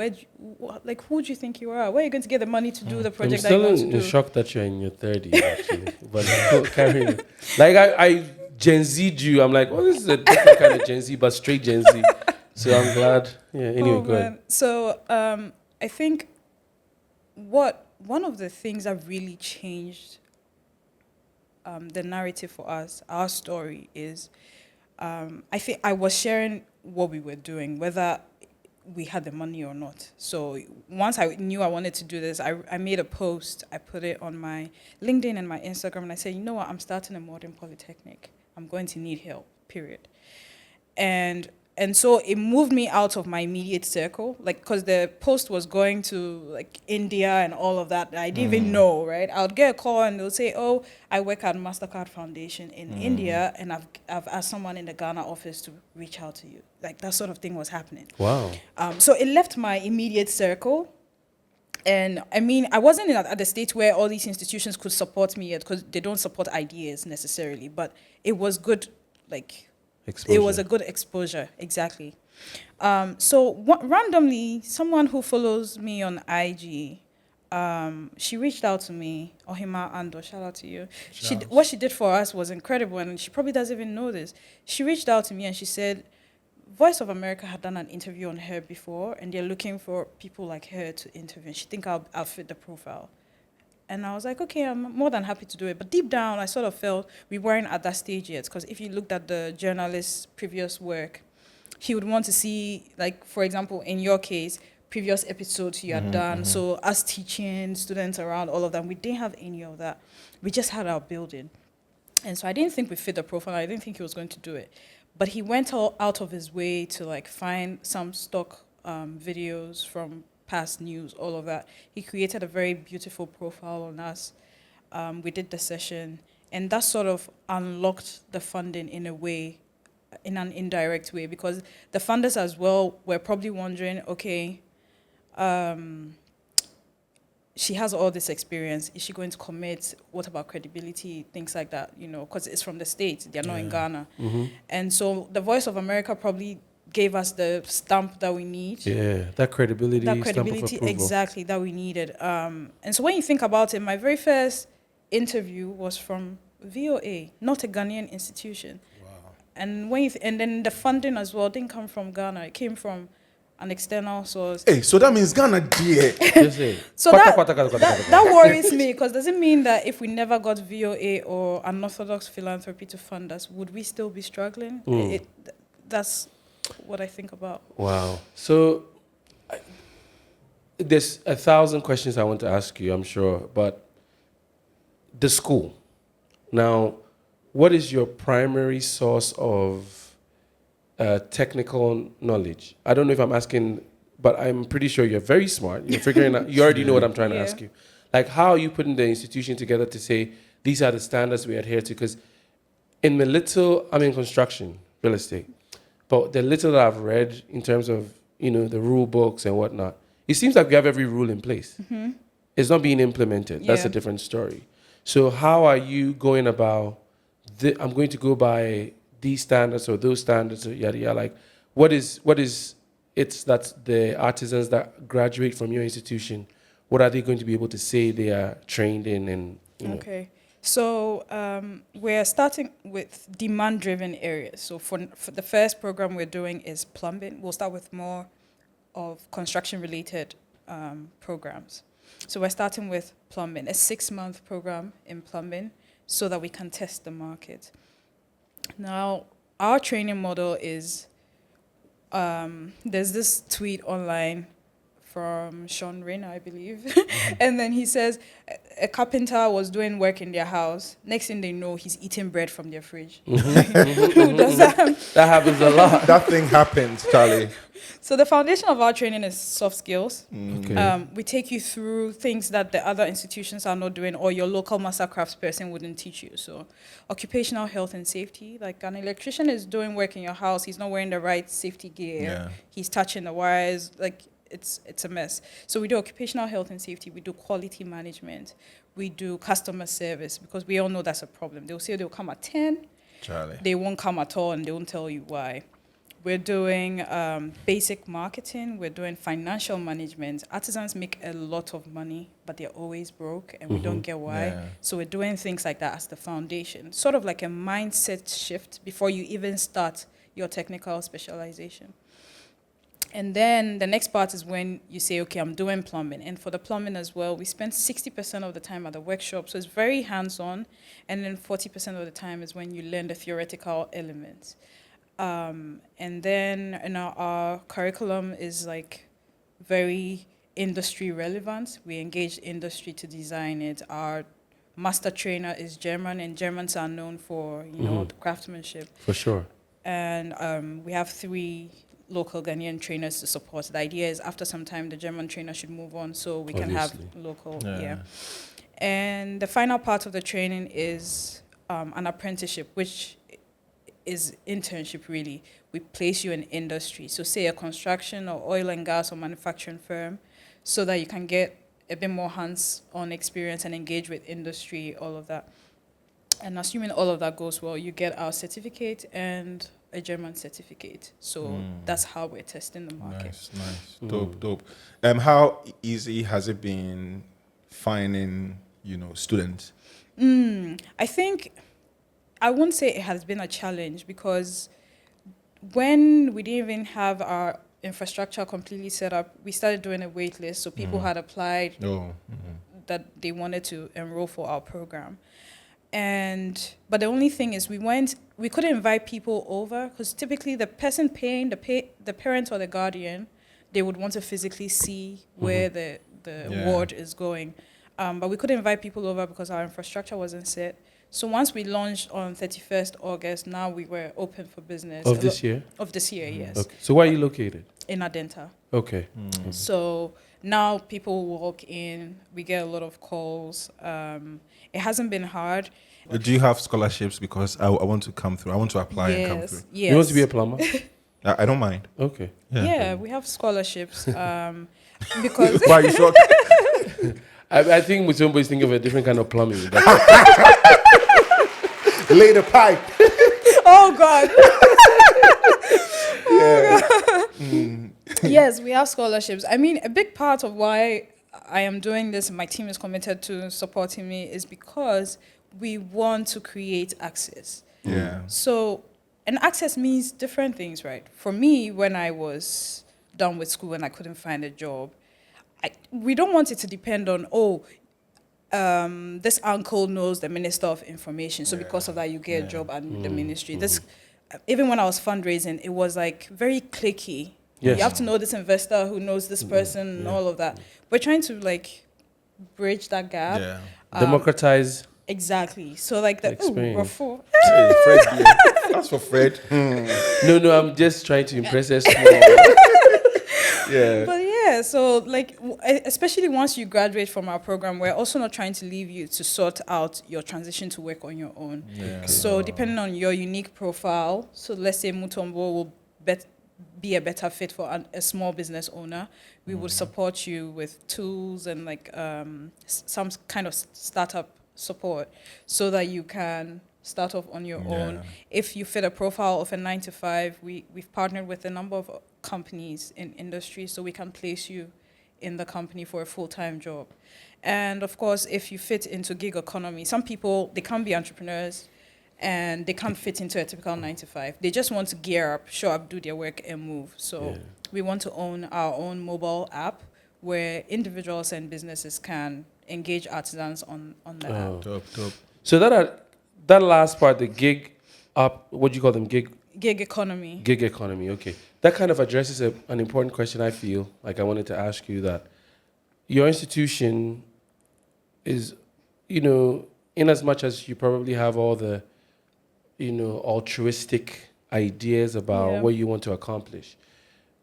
Who do you think you are? Where are you going to get the money to do the project that you want to do? I'm still shocked that you're in your 30s, actually. But carry on. I Gen Z'd you. I'm like, this is a different kind of Gen Z, but straight Gen Z. So I'm glad. Yeah, anyway, go ahead. So I think one of the things that really changed the narrative for us, our story, is I think I was sharing what we were doing, whether we had the money or not. So once I knew I wanted to do this, I made a post. I put it on my LinkedIn and my Instagram, and I said, you know what, I'm starting a modern polytechnic. I'm going to need help, period. And so it moved me out of my immediate circle, because the post was going to India and all of that. I didn't even know, right? I would get a call and they'll say, oh, I work at MasterCard Foundation in India, and I've asked someone in the Ghana office to reach out to you. That sort of thing was happening. Wow. So it left my immediate circle. And I mean, I wasn't at the stage where all these institutions could support me yet, because they don't support ideas necessarily, but it was good, Exposure. It was a good exposure, exactly. So randomly, someone who follows me on IG, she reached out to me, Ohima Ando, shout out to you. What she did for us was incredible, and she probably doesn't even know this. She reached out to me and she said, Voice of America had done an interview on her before, and they're looking for people like her to interview. She think I'll fit the profile. And I was like, okay, I'm more than happy to do it. But deep down, I sort of felt we weren't at that stage yet. Because if you looked at the journalist's previous work, he would want to see, for example, in your case, previous episodes you had done. So us teaching students around, all of them, we didn't have any of that. We just had our building. And so I didn't think we fit the profile. I didn't think he was going to do it. But he went out of his way to, find some stock videos from past news, all of that. He created a very beautiful profile on us. We did the session, and that sort of unlocked the funding in a way, in an indirect way, because the funders as well were probably wondering, okay, she has all this experience. Is she going to commit? What about credibility? Things like that, because it's from the States. They're not in Ghana. And so the Voice of America probably gave us the stamp that we need. Yeah, that credibility stamp of approval. Exactly, that we needed. And so when you think about it, my very first interview was from VOA, not a Ghanaian institution. Wow. And and then the funding as well didn't come from Ghana. It came from an external source. Hey, so that means Ghana dear. So that worries me, because does it mean that if we never got VOA or unorthodox philanthropy to fund us, would we still be struggling? That's what I think about. Wow. So there's 1,000 questions I want to ask you, I'm sure, but the school. Now, what is your primary source of technical knowledge? I don't know if I'm asking, but I'm pretty sure you're very smart. You're figuring out, you already know what I'm trying to ask you. How are you putting the institution together to say, these are the standards we adhere to? Because in the little, I'm in construction, real estate. But the little that I've read in terms of, the rule books and whatnot, it seems like we have every rule in place. it's not being implemented. That's a Yeah. different story. So how are you going about, I'm going to go by these standards or those standards or yada yada? Like, what is it's that the artisans that graduate from your institution, what are they going to be able to say they are trained in? And Okay. So we're starting with demand-driven areas. So for the first program we're doing is plumbing. We'll start with more of construction-related programs. So we're starting with plumbing, a 6-month program in plumbing, so that we can test the market. Now, our training model is, there's this tweet online from Sean Rayner, I believe. And then he says a carpenter was doing work in their house. Next thing they know, he's eating bread from their fridge. Who does that? that happens a lot. That thing happens, Charlie. So the foundation of our training is soft skills. Okay. We take you through things that the other institutions are not doing or your local master crafts person wouldn't teach you. So occupational health and safety, like an electrician is doing work in your house. He's not wearing the right safety gear. Yeah. He's touching the wires. Like, it's a mess. So we do occupational health and safety. We do quality management. We do customer service, because we all know that's a problem. They'll say they'll come at 10. Charlie. They won't come at all, and they won't tell you why. We're doing basic marketing. We're doing financial management. Artisans make a lot of money, but they're always broke, and we don't get why. Yeah. So we're doing things like that as the foundation, sort of like a mindset shift before you even start your technical specialization. And then the next part is when you say, okay, I'm doing plumbing. And for the plumbing as well, we spend 60% of the time at the workshop. So it's very hands-on. And then 40% of the time is when you learn the theoretical elements. And then our curriculum is like very industry relevant. We engage industry to design it. Our master trainer is German, and Germans are known for, you know, the craftsmanship. For sure. And we have 3 local Ghanaian trainers to support. The idea is after some time, the German trainer should move on so we can have local, And the final part of the training is an apprenticeship, which is internship, really. We place you in industry. So say a construction or oil and gas or manufacturing firm, so that you can get a bit more hands-on experience and engage with industry, all of that. And assuming all of that goes well, you get our certificate and a German certificate. So that's how we're testing the market. Nice. Dope. How easy has it been finding, students? I think I won't say it has been a challenge, because when we didn't even have our infrastructure completely set up, we started doing a wait list. So people had applied that they wanted to enroll for our program. But the only thing is we couldn't invite people over, because typically the person paying, the parent or the guardian, they would want to physically see where the ward is going. But we couldn't invite people over because our infrastructure wasn't set. So once we launched on 31st August, now we were open for business. Of this year? Of this year, yes. Okay. So where are you located? In Adenta. Okay. So now people walk in, we get a lot of calls. It hasn't been hard. Do you have scholarships? Because I want to come through. I want to apply and come through. Yes. You want to be a plumber? I don't mind. Okay. Yeah, we have scholarships. Because Why are you shocked? I think Mutombo is thinking of a different kind of plumbing. Lay the pipe. oh God. Yes, we have scholarships. I mean, a big part of why I am doing this and my team is committed to supporting me is because we want to create access. Yeah. So, and access means different things, right? For me, when I was done with school and I couldn't find a job, we don't want it to depend on, this uncle knows the Minister of Information, so because of that, you get a job at the ministry. This, even when I was fundraising, it was like very cliquey. Yes. You have to know this investor who knows this person and all of that. We're trying to bridge that gap. Yeah. Democratize. Exactly. So the experience. Hey, Fred. Yeah. That's for Fred. No, I'm just trying to impress us. Yeah. But yeah, so especially once you graduate from our program, we're also not trying to leave you to sort out your transition to work on your own. Yeah. So depending on your unique profile, so let's say Mutombo will be a better fit for a small business owner, we would support you with tools and like some kind of startup support so that you can start off on your own. If you fit a profile of a 9-to-5, we've partnered with a number of companies in industry so we can place you in the company for a full-time job. And of course, if you fit into gig economy, some people, they can't be entrepreneurs and they can't fit into a typical 9-to-5. They just want to gear up, show up, do their work and move. So we want to own our own mobile app where individuals and businesses can engage artisans on the app. Top. So that last part, the gig up, what do you call them? Gig economy. Gig economy, okay. That kind of addresses an important question I feel like I wanted to ask you, that your institution is, in as much as you probably have all the, altruistic ideas about what you want to accomplish,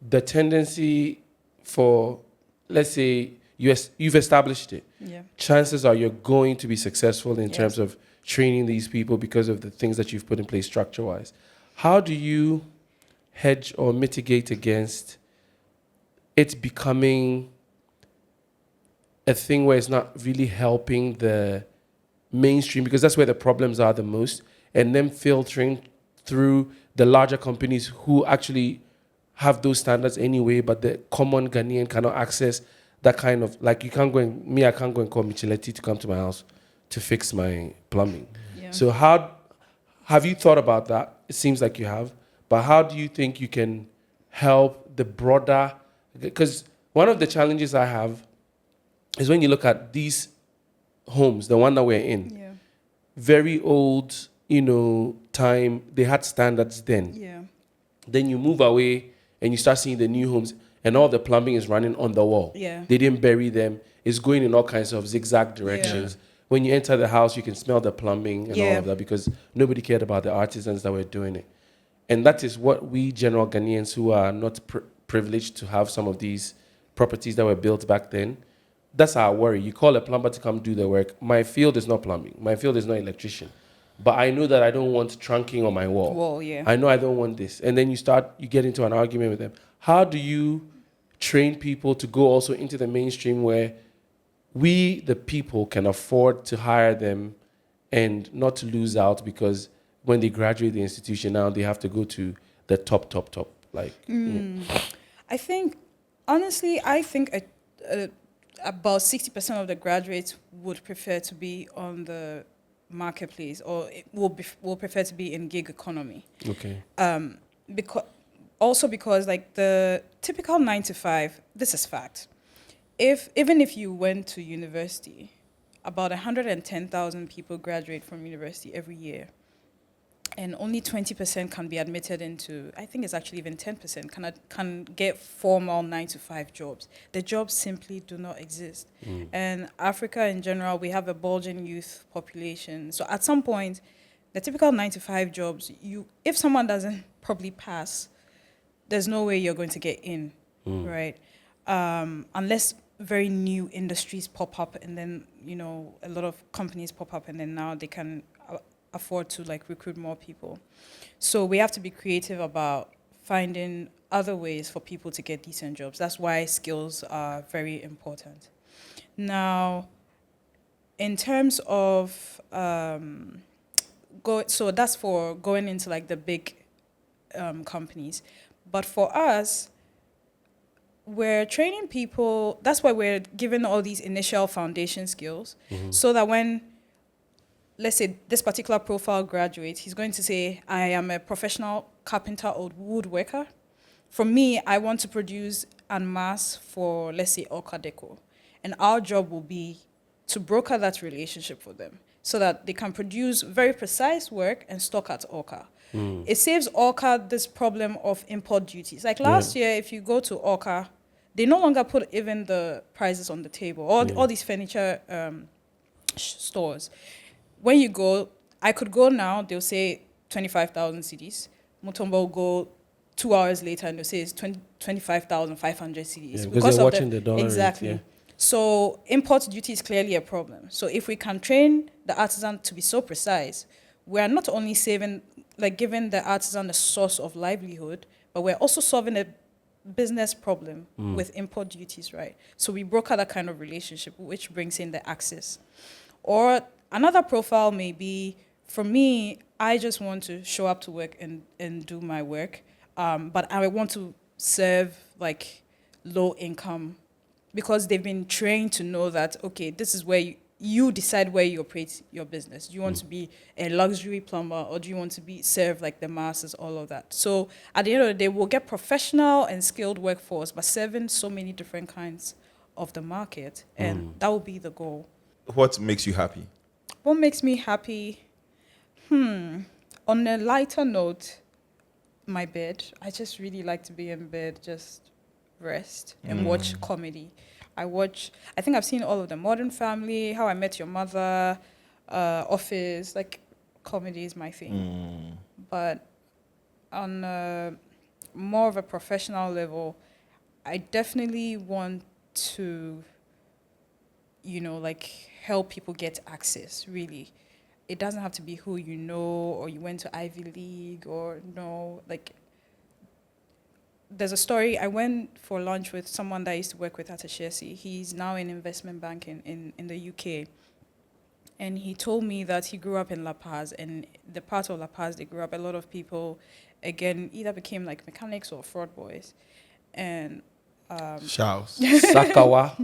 the tendency for, let's say, you've established it. Yeah. Chances are you're going to be successful in terms of training these people because of the things that you've put in place structure-wise. How do you hedge or mitigate against it becoming a thing where it's not really helping the mainstream, because that's where the problems are the most, and then filtering through the larger companies who actually have those standards anyway, but the common Ghanaian cannot access that kind of, like, I can't go and call Micheletti to come to my house to fix my plumbing. Yeah. So how have you thought about that? It seems like you have, but how do you think you can help the broader, because one of the challenges I have is when you look at these homes, the one that we're in, very old, time, they had standards then. Yeah. Then you move away and you start seeing the new homes and all the plumbing is running on the wall. Yeah. They didn't bury them. It's going in all kinds of zigzag directions. Yeah. When you enter the house, you can smell the plumbing and all of that because nobody cared about the artisans that were doing it. And that is what we general Ghanaians who are not privileged to have some of these properties that were built back then, that's our worry. You call a plumber to come do the work. My field is not plumbing. My field is not electrician. But I know that I don't want trunking on my wall. I know I don't want this. And then you get into an argument with them. How do you train people to go also into the mainstream where we, the people, can afford to hire them and not to lose out, because when they graduate the institution now, they have to go to the top. I think, honestly, about 60% of the graduates would prefer to be on the marketplace, or will prefer to be in gig economy. Okay. Because like the typical 9-to-5, this is fact. Even if you went to university, about 110,000 people graduate from university every year, and only 20% can be admitted into, I think it's actually even 10%, can get formal 9-to-5 jobs. The jobs simply do not exist. And Africa in general, we have a bulging youth population. So at some point, the typical 9-to-5 jobs, if someone doesn't probably pass, there's no way you're going to get in, right? Unless very new industries pop up, and then, a lot of companies pop up, and then now they can afford to like recruit more people. So we have to be creative about finding other ways for people to get decent jobs. That's why skills are very important. Now, in terms of so that's for going into like the big companies. But for us, we're training people. That's why we're giving all these initial foundation skills, so that when, let's say, this particular profile graduates, he's going to say, I am a professional carpenter or woodworker. For me, I want to produce en masse for, let's say, Orca Deco. And our job will be to broker that relationship for them so that they can produce very precise work and stock at Orca. It saves Orca this problem of import duties. Like last year, if you go to Orca, they no longer put even the prices on the table. All these furniture stores. When you go, I could go now, they'll say 25,000 cedis. Mutombo will go 2 hours later and they'll say it's 25,500 cedis. Yeah, because they're watching the dollar exactly. rate, So import duty is clearly a problem. So if we can train the artisan to be so precise, we are not only saving, like giving the artisan a source of livelihood, but we're also solving a business problem with import duties, right? So we broker that kind of relationship, which brings in the access. Or another profile may be, for me, I just want to show up to work and do my work, but I want to serve like low income, because they've been trained to know that, okay, this is where you decide where you operate your business. Do you want to be a luxury plumber, or do you want to serve like the masses, all of that? So at the end of the day, we'll get professional and skilled workforce, but serving so many different kinds of the market, and that will be the goal. What makes you happy? What makes me happy? On a lighter note, my bed. I just really like to be in bed, just rest and watch comedy. I think I've seen all of them. Modern Family, How I Met Your Mother, Office, like comedy is my thing. But on more of a professional level, I definitely want to, like help people get access, really. It doesn't have to be who you know, or you went to Ivy League, or no, like, there's a story. I went for lunch with someone that I used to work with at Ashesi. He's now in investment banking in the UK. And he told me that he grew up in La Paz, and the part of La Paz they grew up, a lot of people, again, either became like mechanics or fraud boys. And Shouts. Sakawa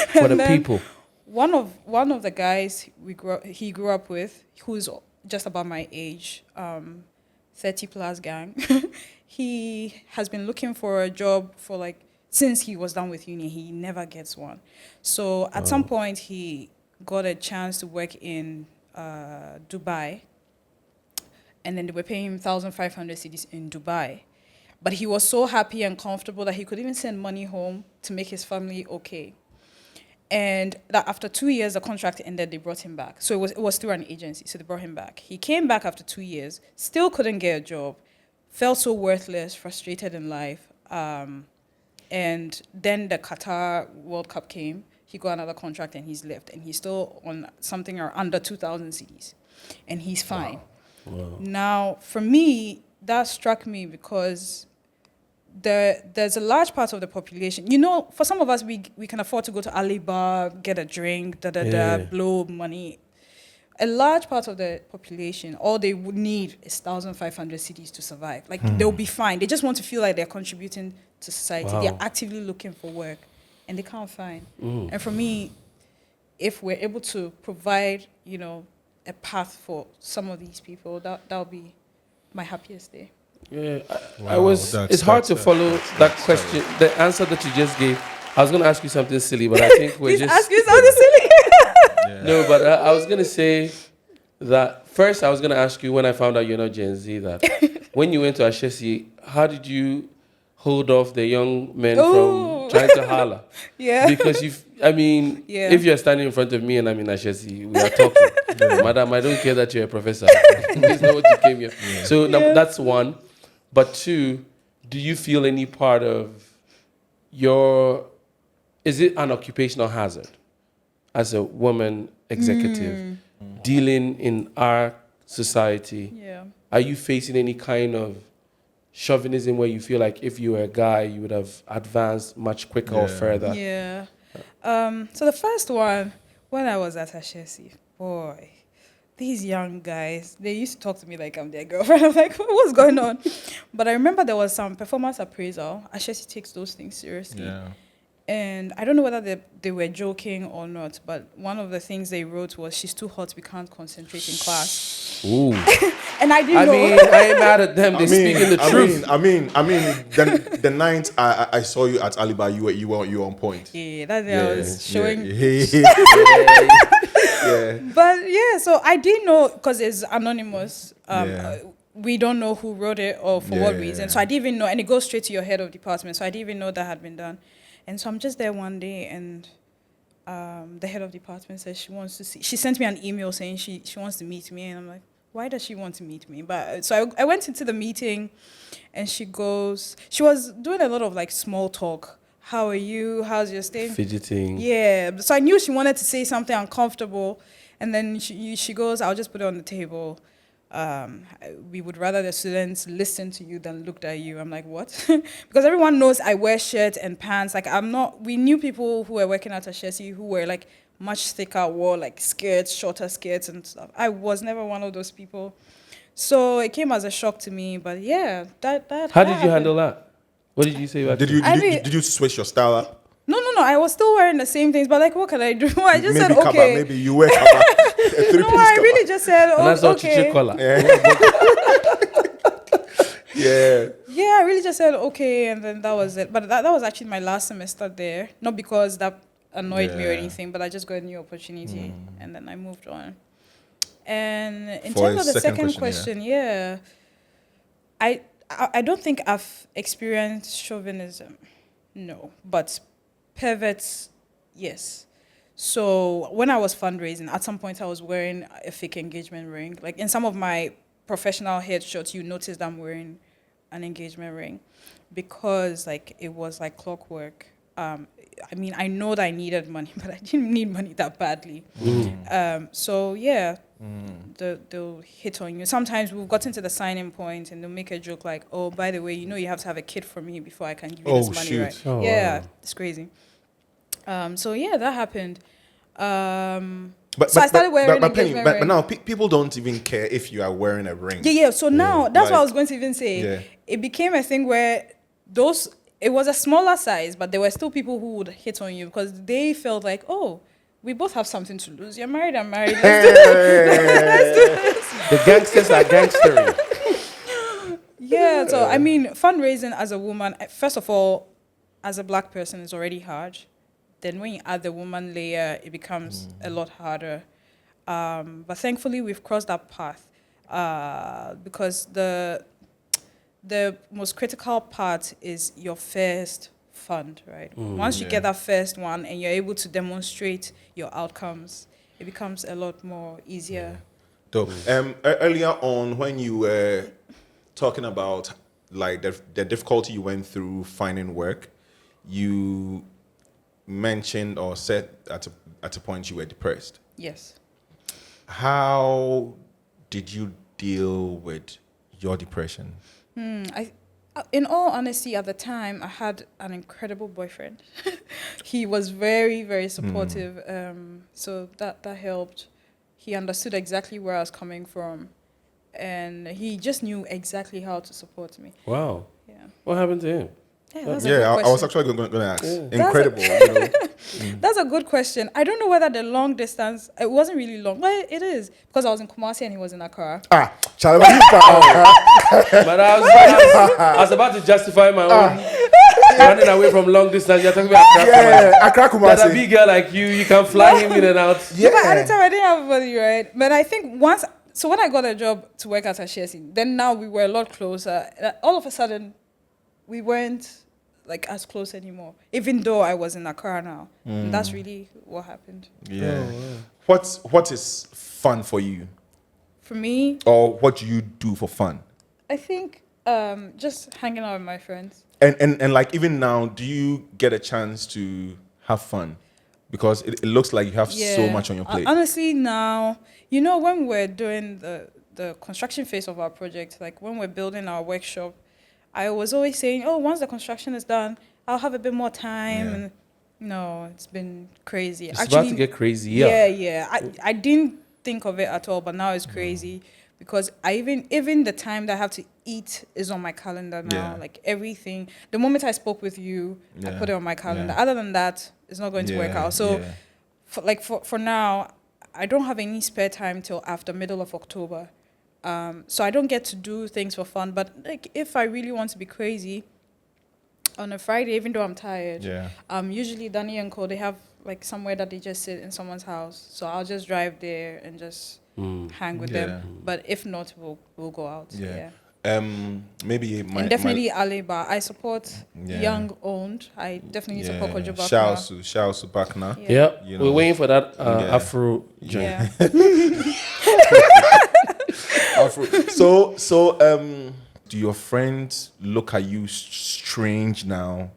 for the people. One of the guys he grew up with, who's just about my age, 30 plus gang, he has been looking for a job for like, since he was done with uni. He never gets one. So at some point he got a chance to work in Dubai, and then they were paying him 1,500 cedis in Dubai. But he was so happy and comfortable that he could even send money home to make his family okay. And that after 2 years, the contract ended, they brought him back. So it was through an agency, so they brought him back. He came back after 2 years, still couldn't get a job, felt so worthless, frustrated in life. And then the Qatar World Cup came, he got another contract and he's left. And he's still on something or under 2,000 cedis. And he's fine. Wow. Now, for me, that struck me because there's a large part of the population. For some of us, we can afford to go to Alibaba, get a drink, blow money. A large part of the population, all they would need is 1,500 cedis to survive. Like, they'll be fine. They just want to feel like they're contributing to society. Wow. They're actively looking for work, and they can't find. And for me, if we're able to provide, a path for some of these people, that'll be my happiest day. Yeah, Wow, it's hard to follow that question, the answer that you just gave. I was going to ask you something silly, but I think we're just... ask you something silly? No, but I was going to say that first I was going to ask you, when I found out you're not Gen Z, that when you went to Ashesi, how did you hold off the young men from trying to holler? Yeah. Because if you're standing in front of me and I'm in Ashesi, we are talking. Madam, I don't care that you're a professor. Please know what you came here. Yeah. So that's one. But two, do you feel any part of is it an occupational hazard as a woman executive dealing in our society? Yeah. Are you facing any kind of chauvinism where you feel like if you were a guy, you would have advanced much quicker or further? Yeah. So the first one, when I was at Ashesi, boy, these young guys, they used to talk to me like I'm their girlfriend. I'm like, what's going on? But I remember there was some performance appraisal. Ashesi takes those things seriously. Yeah. And I don't know whether they were joking or not, but one of the things they wrote was, "She's too hot, we can't concentrate in class." Ooh. And I didn't know. I ain't mad at them. They're speaking the truth. The night I saw you at Alibaba, you were on point. Yeah, that day I was showing. Yeah. But yeah, so I didn't know, because it's anonymous. We don't know who wrote it or for what reason. So I didn't even know, and it goes straight to your head of department. So I didn't even know that had been done. And so I'm just there one day, and the head of department says she sent me an email saying she wants to meet me, and I'm like, why does she want to meet me? But so I went into the meeting, and she was doing a lot of like small talk. How are you? How's your stay? Fidgeting. Yeah. So I knew she wanted to say something uncomfortable, and then she goes, I'll just put it on the table. We would rather the students listen to you than looked at you. I'm like, what? Because everyone knows I wear shirts and pants. Like, we knew people who were working at Ashesi who were like much thicker, wore like skirts, shorter skirts and stuff. I was never one of those people. So it came as a shock to me. But yeah, that How did you handle that? What did you say about Did you switch your style up? No. I was still wearing the same things, but like, what can I do? I just said, Kaba, okay. maybe you wear kaba. No, I really just said, and that's all okay. color. Yeah. Yeah, I really just said, okay, and then that was it. But that was actually my last semester there. Not because that annoyed me or anything, but I just got a new opportunity, and then I moved on. And in terms of the second question, I don't think I've experienced chauvinism, no, but perverts, yes. So when I was fundraising, at some point I was wearing a fake engagement ring. Like in some of my professional headshots, you noticed I'm wearing an engagement ring because like it was like clockwork. I mean, I know that I needed money, but I didn't need money that badly. So yeah, they'll hit on you. Sometimes we've gotten to the signing point and they'll make a joke like, oh, by the way, you know you have to have a kid for me before I can give you this money, right? Oh, yeah, wow. it's crazy. So yeah, that happened. But I started wearing engagement ring. But now people don't even care if you are wearing a ring. Yeah. So now that's what I was going to even say. Yeah. It became a thing where it was a smaller size, but there were still people who would hit on you because they felt like, oh, we both have something to lose. You're married, I'm married. Let's do this. The gangsters are gangstering. Yeah. So I mean, fundraising as a woman, first of all, as a black person, is already hard. Then when you add the woman layer, it becomes a lot harder. But thankfully, we've crossed that path because the most critical part is your first fund, right? Once you get that first one and you're able to demonstrate your outcomes, it becomes a lot more easier. So, earlier on, when you were talking about like the difficulty you went through finding work, you mentioned or said at a point you were depressed. Yes. How did you deal with your depression? In all honesty, at the time, I had an incredible boyfriend. He was very, very supportive. So that helped. He understood exactly where I was coming from. And he just knew exactly how to support me. Wow. Yeah. What happened to him? Yeah, I was actually going to ask. Yeah. Incredible. That's a good question. I don't know whether the long distance, it wasn't really long. Well, it is. Because I was in Kumasi and he was in Accra. But I was about to justify my own running away from long distance. You're talking about Accra Kumasi. That a big girl like you can fly him in and out. Yeah, but at the time I didn't have money, right? But I think when I got a job to work at Ashesi, then now we were a lot closer. All of a sudden, we weren't like as close anymore, even though I was in Accra now. And that's really what happened. Yeah. Oh, wow. What is fun for you? For me, or what do you do for fun? I think just hanging out with my friends. And like even now, do you get a chance to have fun? Because it looks like you have so much on your plate. Honestly, now, when we're doing the construction phase of our project, like when we're building our workshop, I was always saying, oh, once the construction is done, I'll have a bit more time. And no, it's been crazy. It's about to get crazy, yeah. I didn't think of it at all, but now it's crazy because I even the time that I have to eat is on my calendar now. Yeah. Like everything. The moment I spoke with you, I put it on my calendar. Other than that, it's not going to work out. So for now, I don't have any spare time till after middle of October. So I don't get to do things for fun. But like if I really want to be crazy, on a Friday, even though I'm tired, usually Danny and Co, they have like somewhere that they just sit in someone's house. So I'll just drive there and just hang with them. But if not, we'll go out. Maybe and definitely Aliba. I support young owned. I definitely support Kojo Bakna. Shout out to Bakna. We're waiting for that afro joint. So do your friends look at you strange now,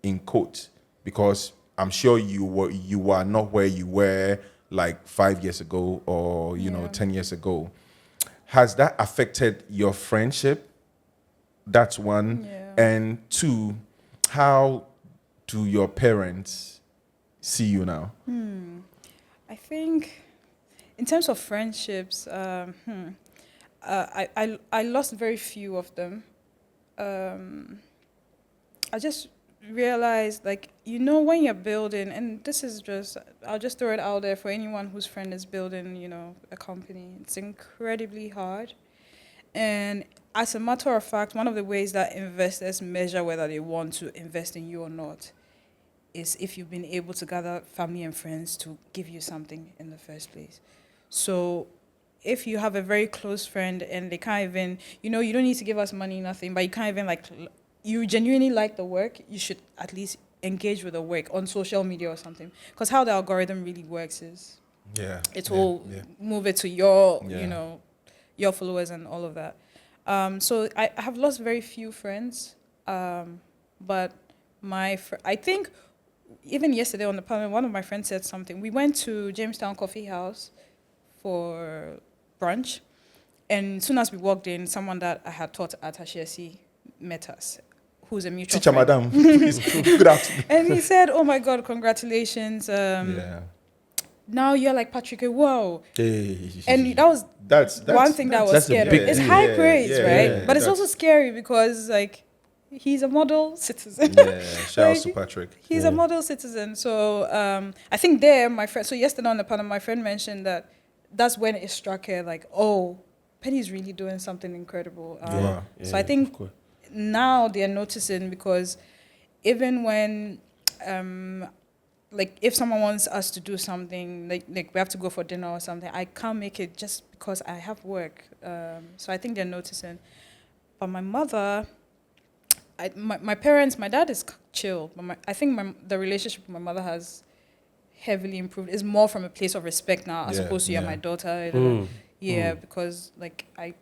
in quote? Because I'm sure you are not where you were like 5 years ago or 10 years ago. has that affected your friendship? That's one. Yeah. And two, how do your parents see you now? I think in terms of friendships, I lost very few of them. I just realized, like, when you're building, and this is just, I'll just throw it out there for anyone whose friend is building, a company. It's incredibly hard. And as a matter of fact, one of the ways that investors measure whether they want to invest in you or not is if you've been able to gather family and friends to give you something in the first place. So if you have a very close friend and they can't even, you don't need to give us money, nothing, but you can't even, like, you genuinely like the work, you should at least engage with the work on social media or something. Because how the algorithm really works is it will move it to your, your followers and all of that. So I have lost very few friends, but I think even yesterday on the panel, one of my friends said something. We went to Jamestown Coffee House for brunch, and as soon as we walked in, someone that I had taught at HSC met us, who's a mutual Teacher friend. Madam, please, good afternoon. And he said, "Oh my God, congratulations! Now you're like Patrick. Whoa!" And that's one thing that was scary. It's high praise, right? But it's also scary because, like, he's a model citizen. Shout out to Patrick. He's a model citizen. So I think my friend. So yesterday on the panel, my friend mentioned that's when it struck her, like, oh, Penny's really doing something incredible. So I think now they're noticing, because even when, like, if someone wants us to do something, like we have to go for dinner or something, I can't make it just because I have work. So I think they're noticing. But my mother, my parents, my dad is chill, but I think the relationship with my mother has heavily improved. It's more from a place of respect now, as opposed to you're my daughter. Because, like, I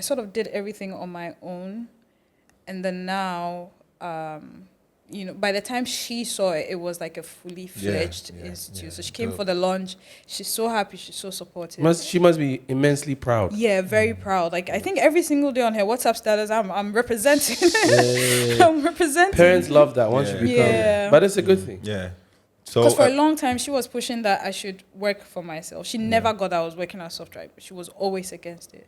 sort of did everything on my own, and then now, by the time she saw it, it was like a fully fledged institute. So she came for the launch. She's so happy. She's so supportive. She must be immensely proud. Yeah, very proud. Like, I think every single day on her WhatsApp status, I'm representing. I'm representing. Parents love that once you become. But it's a good thing. So, because for a long time, she was pushing that I should work for myself. She never got that I was working at Soft Drive, but she was always against it.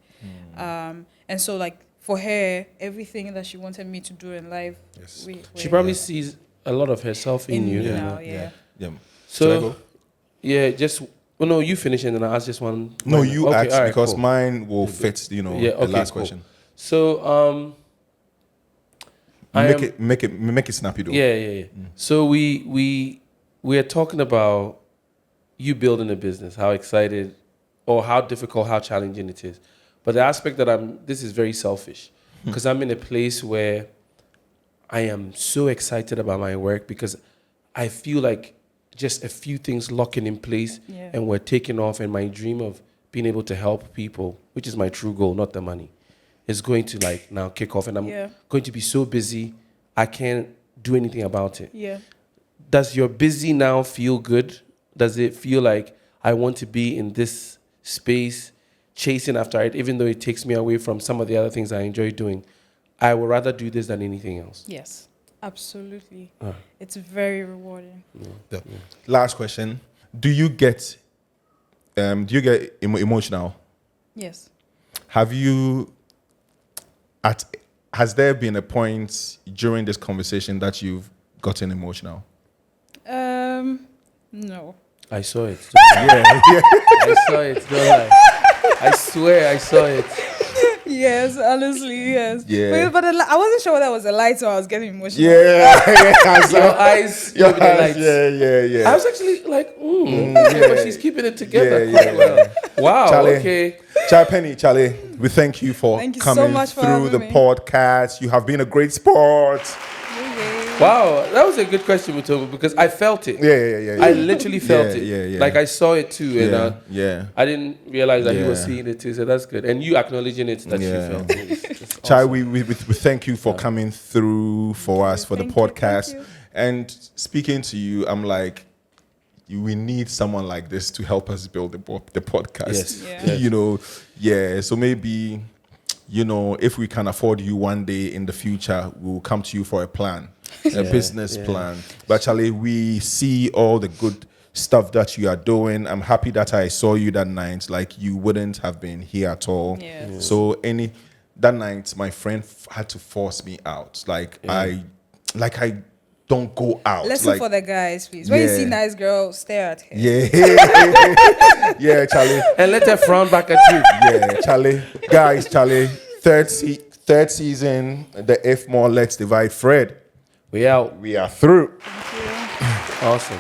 And so, like, for her, everything that she wanted me to do in life, she probably sees a lot of herself in you. So, no, you finish and then I ask just one. No, you ask, because mine will fit, the last question. So, make it snappy though. So we are talking about you building a business, how excited or how difficult, how challenging it is. But the aspect that this is very selfish, because I'm in a place where I am so excited about my work, because I feel like just a few things locking in place and we're taking off, and my dream of being able to help people, which is my true goal, not the money, is going to, like, now kick off, and I'm going to be so busy, I can't do anything about it. Does your busy now feel good? Does it feel like I want to be in this space chasing after it, even though it takes me away from some of the other things I enjoy doing? I would rather do this than anything else. Yes, absolutely. It's very rewarding. Last question. Do you get emotional? Yes. Has there been a point during this conversation that you've gotten emotional? No. I saw it. I saw it. Don't lie. I swear I saw it. Yes, honestly, yes. But I wasn't sure whether it was a light, so I was getting emotional. Your eyes. Yeah. I was actually like, but she's keeping it together quite well. Wow. Charlie, okay. Charlie, we thank you for coming so much through the podcast. You have been a great sport. Wow, that was a good question, Mutobo, because I felt it. I literally felt it. Like, I saw it too, and I didn't realize that he was seeing it too. So that's good, and you acknowledging it that you felt it. Chai, we thank you for coming through for us for the podcast. And speaking to you, I'm like, we need someone like this to help us build the podcast. Yes. Yes. So maybe, if we can afford you one day in the future, we'll come to you for a plan, a business plan. But Charlie, we see all the good stuff that you are doing. I'm happy that I saw you that night. Like, you wouldn't have been here at all. Yeah. So that night, my friend had to force me out. I don't go out. Listen for the guys, please. When you see nice girls, stare at her. Yeah. Yeah, Charlie. And let her frown back at you. Yeah, Charlie. Guys, Charlie. Third season, the If More Let's Divide Fred. We out. We are through. Awesome.